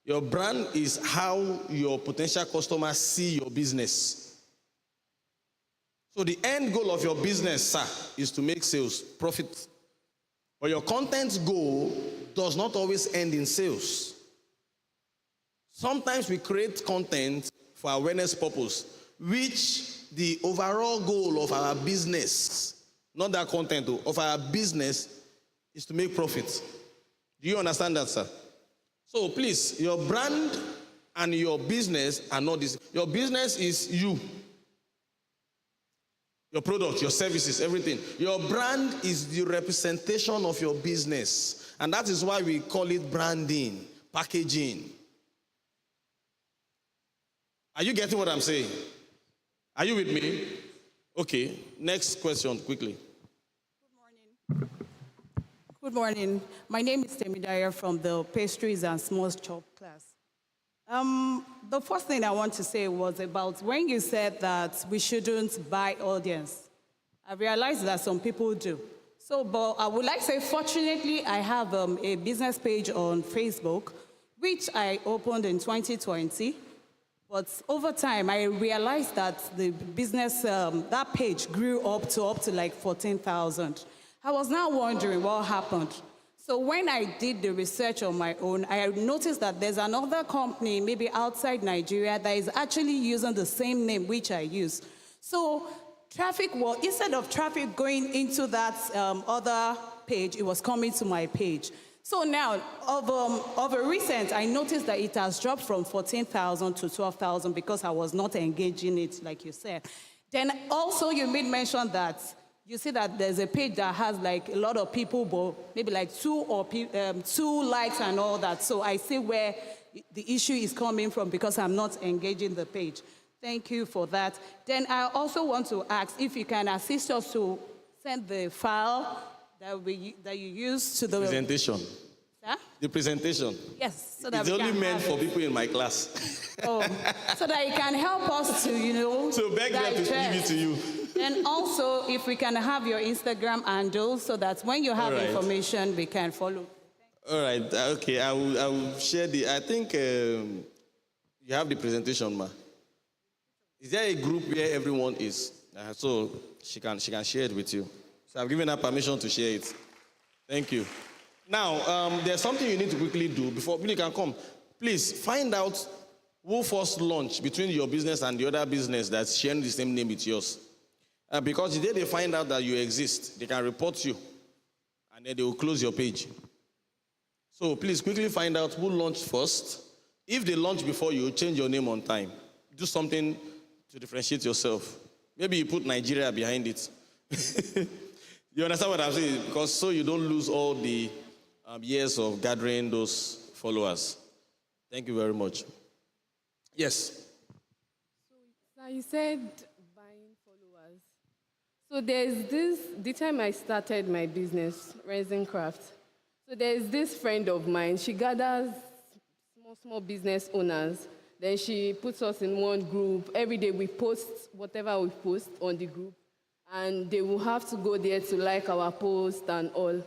Your brand is how your potential customers see your business. So the end goal of your business, sir, is to make sales, profit. But your content goal does not always end in sales. Sometimes we create content for awareness purpose, which the overall goal of our business, not that content, of our business, is to make profit. Do you understand that, sir? So please, your brand and your business are not this. Your business is you. Your product, your services, everything. Your brand is the representation of your business. And that is why we call it branding, packaging. Are you getting what I'm saying? Are you with me? Okay, next question, quickly. Good morning. My name is Temidaya from the Pastries and Small Shop class. The first thing I want to say was about when you said that we shouldn't buy audience. I realized that some people do. So, but I would like to say, fortunately, I have a business page on Facebook, which I opened in 2020. But over time, I realized that the business, that page grew up to like 14,000. I was now wondering what happened. So when I did the research on my own, I noticed that there's another company, maybe outside Nigeria, that is actually using the same name which I use. So traffic, well, instead of traffic going into that other page, it was coming to my page. So now, of a recent, I noticed that it has dropped from 14,000 to 12,000 because I was not engaging it, like you said. Then also you made mention that you see that there's a page that has like a lot of people, but maybe like two likes and all that. So I see where the issue is coming from because I'm not engaging the page. Thank you for that. Then I also want to ask if you can assist us to send the file that you use to the presentation. Sir? The presentation. Yes. So that it's only meant for people in my class. Oh, so that it can help us to, you know. So beg them to give it to you. And also, if we can have your Instagram handle so that when you have information, we can follow. All right. Okay. I will share I think you have the presentation, ma. Is there a group where everyone is? So she can share it with you. So I've given her permission to share it. Thank you. Now, there's something you need to quickly do before you can come. Please find out who first launched between your business and the other business that's sharing the same name with yours. Because the day they find out that you exist, they can report you, and then they will close your page. So please quickly find out who launched first. If they launch before you, change your name on time. Do something to differentiate yourself. Maybe you put Nigeria behind it. You understand what I'm saying? Because so you don't lose all the years of gathering those followers. Thank you very much. Yes. So you said buying followers. So there's this, the time I started my business, Resin Craft, so there's this friend of mine, she gathers small business owners, then she puts us in one group. Every day we post whatever we post on the group, and they will have to go there to like our post and all.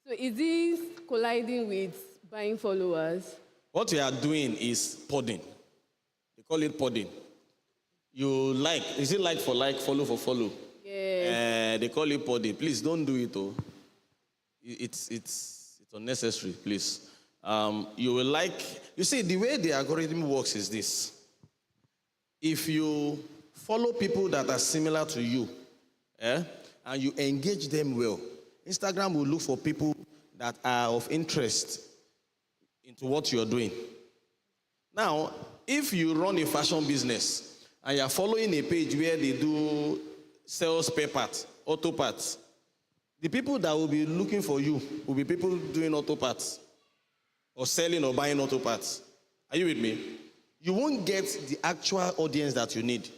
So is this colliding with buying followers? What we are doing is podding. They call it podding. You like, is it like for like, follow for follow? Yes. They call it podding. Please don't do it, oh. It's unnecessary, please. You will like, you see, the way the algorithm works is this. If you follow people that are similar to you, and you engage them well, Instagram will look for people that are of interest into what you're doing. Now, if you run a fashion business and you're following a page where they do sell spare parts, auto parts, the people that will be looking for you will be people doing auto parts or selling or buying auto parts. Are you with me? You won't get the actual audience that you need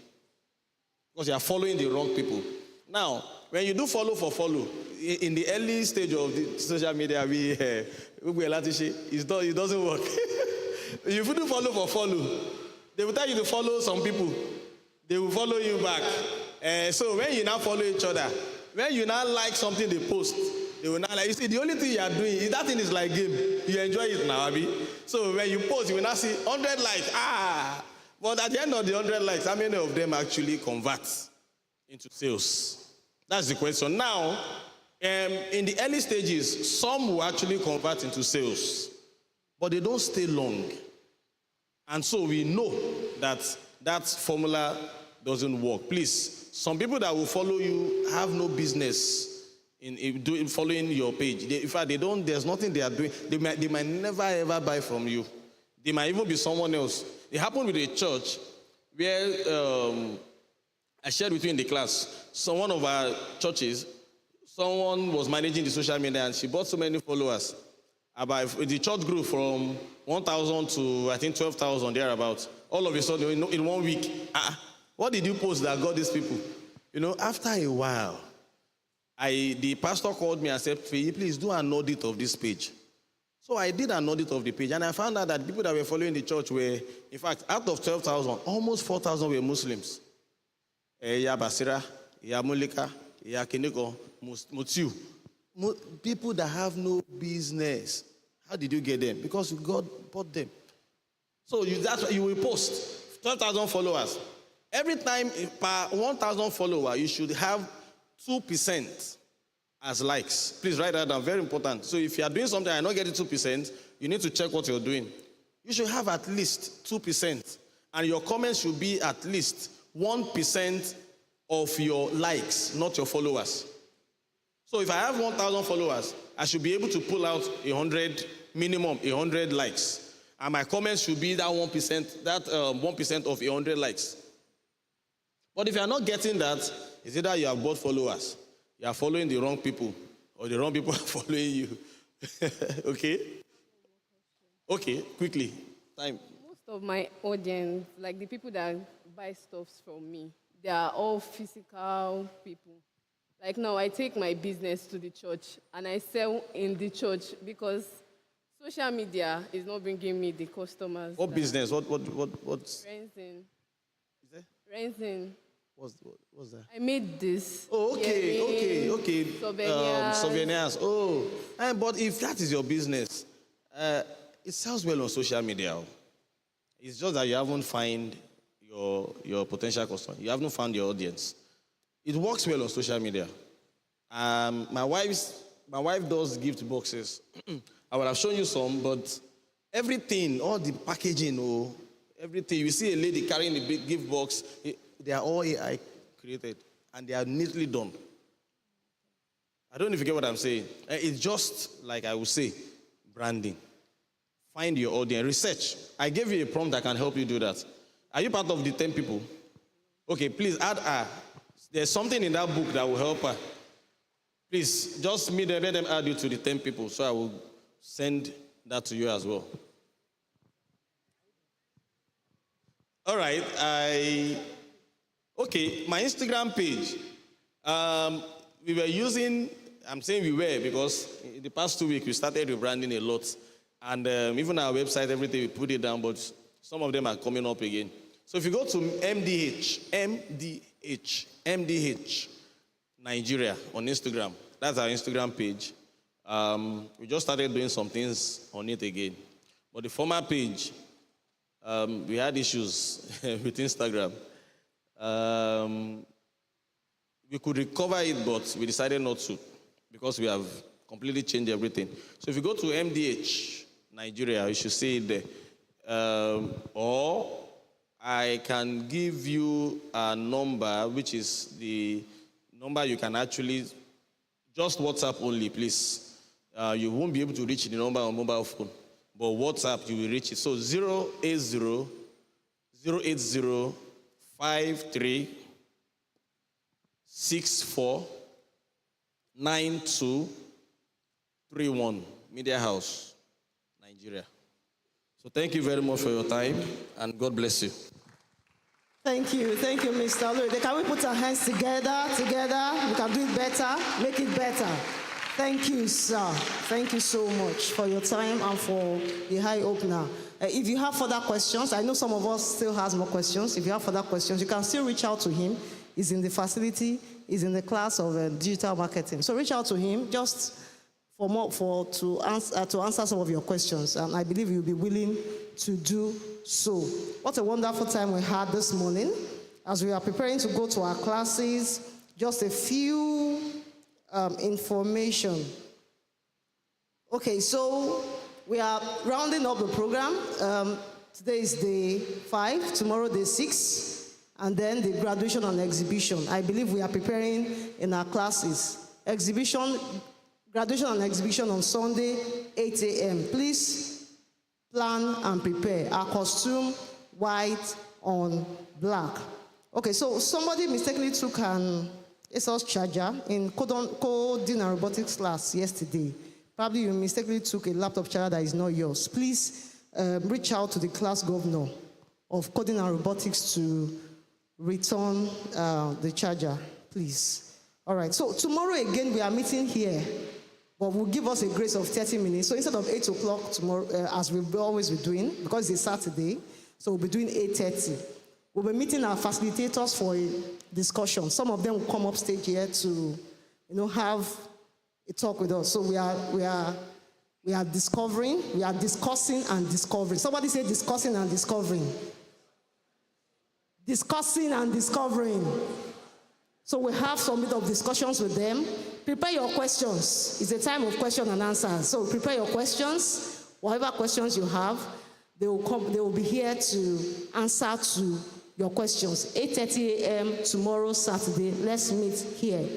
because you are following the wrong people. Now, when you do follow for follow, in the early stage of the social media, it doesn't work. If you do follow for follow, they will tell you to follow some people. They will follow you back. So when you now follow each other, when you now like something they post, they will not like. You see, the only thing you are doing is that thing is like game. You enjoy it now, Abi. So when you post, you will not see 100 likes. But at the end of the 100 likes, how many of them actually convert into sales? That's the question. Now, in the early stages, some will actually convert into sales, but they don't stay long. And so we know that that formula doesn't work. Please, some people that will follow you have no business in following your page. In fact, there's nothing they are doing. They might never ever buy from you. They might even be someone else. It happened with a church where I shared with you in the class. So one of our churches, someone was managing the social media and she bought so many followers. About the church grew from 1,000 to I think 12,000 thereabouts. All of a sudden, in 1 week, what did you post that got these people? You know, after a while, the pastor called me and said, please do an audit of this page. So I did an audit of the page, and I found out that people that were following the church were, in fact, out of 12,000, almost 4,000 were Muslims. Ya Basira, Ya Mulika, Ya Kiniko, Mutiu. People that have no business. How did you get them? Because God bought them. So that's what you will post. 12,000 followers. Every time per 1,000 followers, you should have 2% as likes. Please write that down, very important. So if you are doing something and not getting 2%, you need to check what you're doing. You should have at least 2%. And your comments should be at least 1% of your likes, not your followers. So if I have 1,000 followers, I should be able to pull out 100, minimum 100 likes. And my comments should be that 1%, that 1% of 100 likes. But if you are not getting that, it's either you have bought followers, you are following the wrong people, or the wrong people are following you. Okay? Okay, quickly. Time. Most of my audience, like the people that buy stuffs from me, they are all physical people. Like now, I take my business to the church and I sell in the church because social media is not bringing me the customers. What business? What's Renting. Is there? Renting. What's that? I made this. Oh, okay. Souvenirs. Oh, but if that is your business, it sells well on social media. It's just that you haven't found your potential customer. You haven't found your audience. It works well on social media. My wife does gift boxes. I would have shown you some, but everything, all the packaging, everything. You see a lady carrying a big gift box, they are all AI created, and they are neatly done. I don't know if you get what I'm saying. It's just, like I would say, branding. find your audience, research. I gave you a prompt that can help you do that. Are you part of the 10 people? Okay, please add her. There's something in that book that will help her. Please, just let them add you to the 10 people, so I will send that to you as well. All right, okay, my Instagram page. We were using, I'm saying we were because in the past 2 weeks we started rebranding a lot. And even our website, everything, we put it down, but some of them are coming up again. So if you go to MDH, Nigeria on Instagram, that's our Instagram page. We just started doing some things on it again. But the former page, we had issues with Instagram. We could recover it, but we decided not to because we have completely changed everything. So if you go to MDH, Nigeria, you should see it there. Or I can give you a number, which is the number you can actually, just WhatsApp only, please. You won't be able to reach the number on mobile phone, but WhatsApp, you will reach it. So 080-53-64-9231, Media House, Nigeria. So thank you very much for your time, and God bless you. Thank you, Mr. Oluyede. Can we put our hands together? We can do it better, make it better. Thank you, sir. Thank you so much for your time and for the high opener. If you have further questions, I know some of us still has more questions. If you have further questions, you can still reach out to him. He's in the facility, he's in the class of digital marketing. So reach out to him just to answer some of your questions, and I believe you'll be willing to do so. What a wonderful time we had this morning. As we are preparing to go to our classes, just a few information. Okay, so we are rounding up the program. Today is day 5, tomorrow day 6, and then the graduation and exhibition. I believe we are preparing in our classes. Graduation and exhibition on Sunday, 8 a.m. Please plan and prepare. Our costume, white on black. Okay, so somebody mistakenly took an ASUS charger in coding and robotics class yesterday. Probably you mistakenly took a laptop charger that is not yours. Please reach out to the class governor of coding and robotics to return the charger, please. All right, so tomorrow again we are meeting here, but we'll give us a grace of 30 minutes. So instead of 8 o'clock tomorrow, as we've always been doing, because it's Saturday, so we'll be doing 8:30. We'll be meeting our facilitators for a discussion. Some of them will come up stage here to, have a talk with us. So we are discovering, we are discussing and discovering. Somebody say discussing and discovering. Discussing and discovering. So we have some bit of discussions with them. Prepare your questions. It's a time of question and answer. So prepare your questions. Whatever questions you have, they will be here to answer to your questions. 8:30 a.m. tomorrow, Saturday. Let's meet here.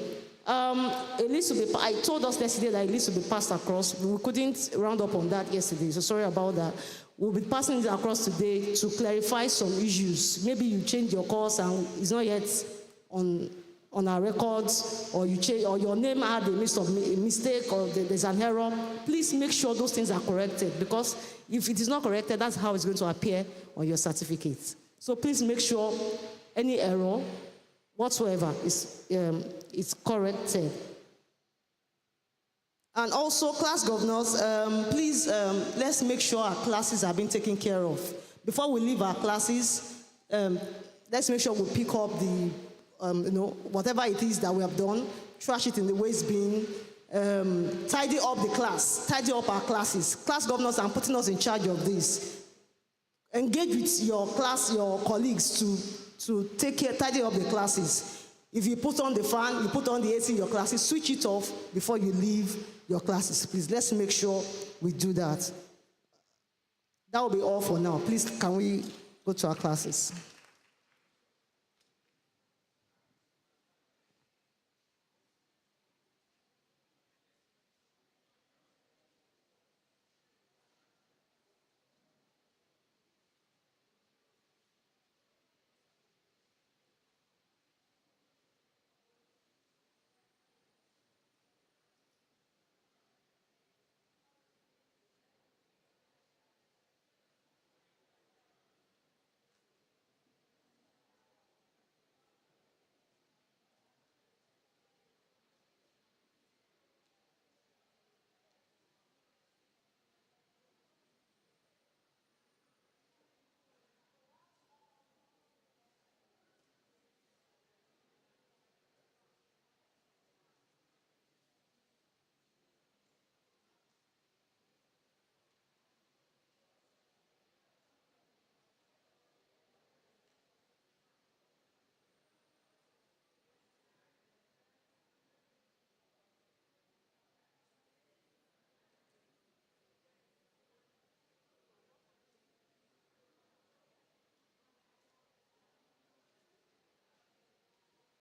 I told us yesterday that it needs to be passed across. We couldn't round up on that yesterday, so sorry about that. We'll be passing it across today to clarify some issues. Maybe you change your course and it's not yet on our records, or you change, or your name had a mistake, or there's an error. Please make sure those things are corrected, because if it is not corrected, that's how it's going to appear on your certificate. So please make sure any error whatsoever is corrected. And also, class governors, please let's make sure our classes are being taken care of. Before we leave our classes, let's make sure we pick up the whatever it is that we have done, trash it in the waste bin, tidy up the class, tidy up our classes. Class governors are putting us in charge of this. Engage with your class, your colleagues to tidy up the classes. If you put on the fan, you put on the AC in your classes, switch it off before you leave your classes. Please, let's make sure we do that. That will be all for now. Please, can we go to our classes?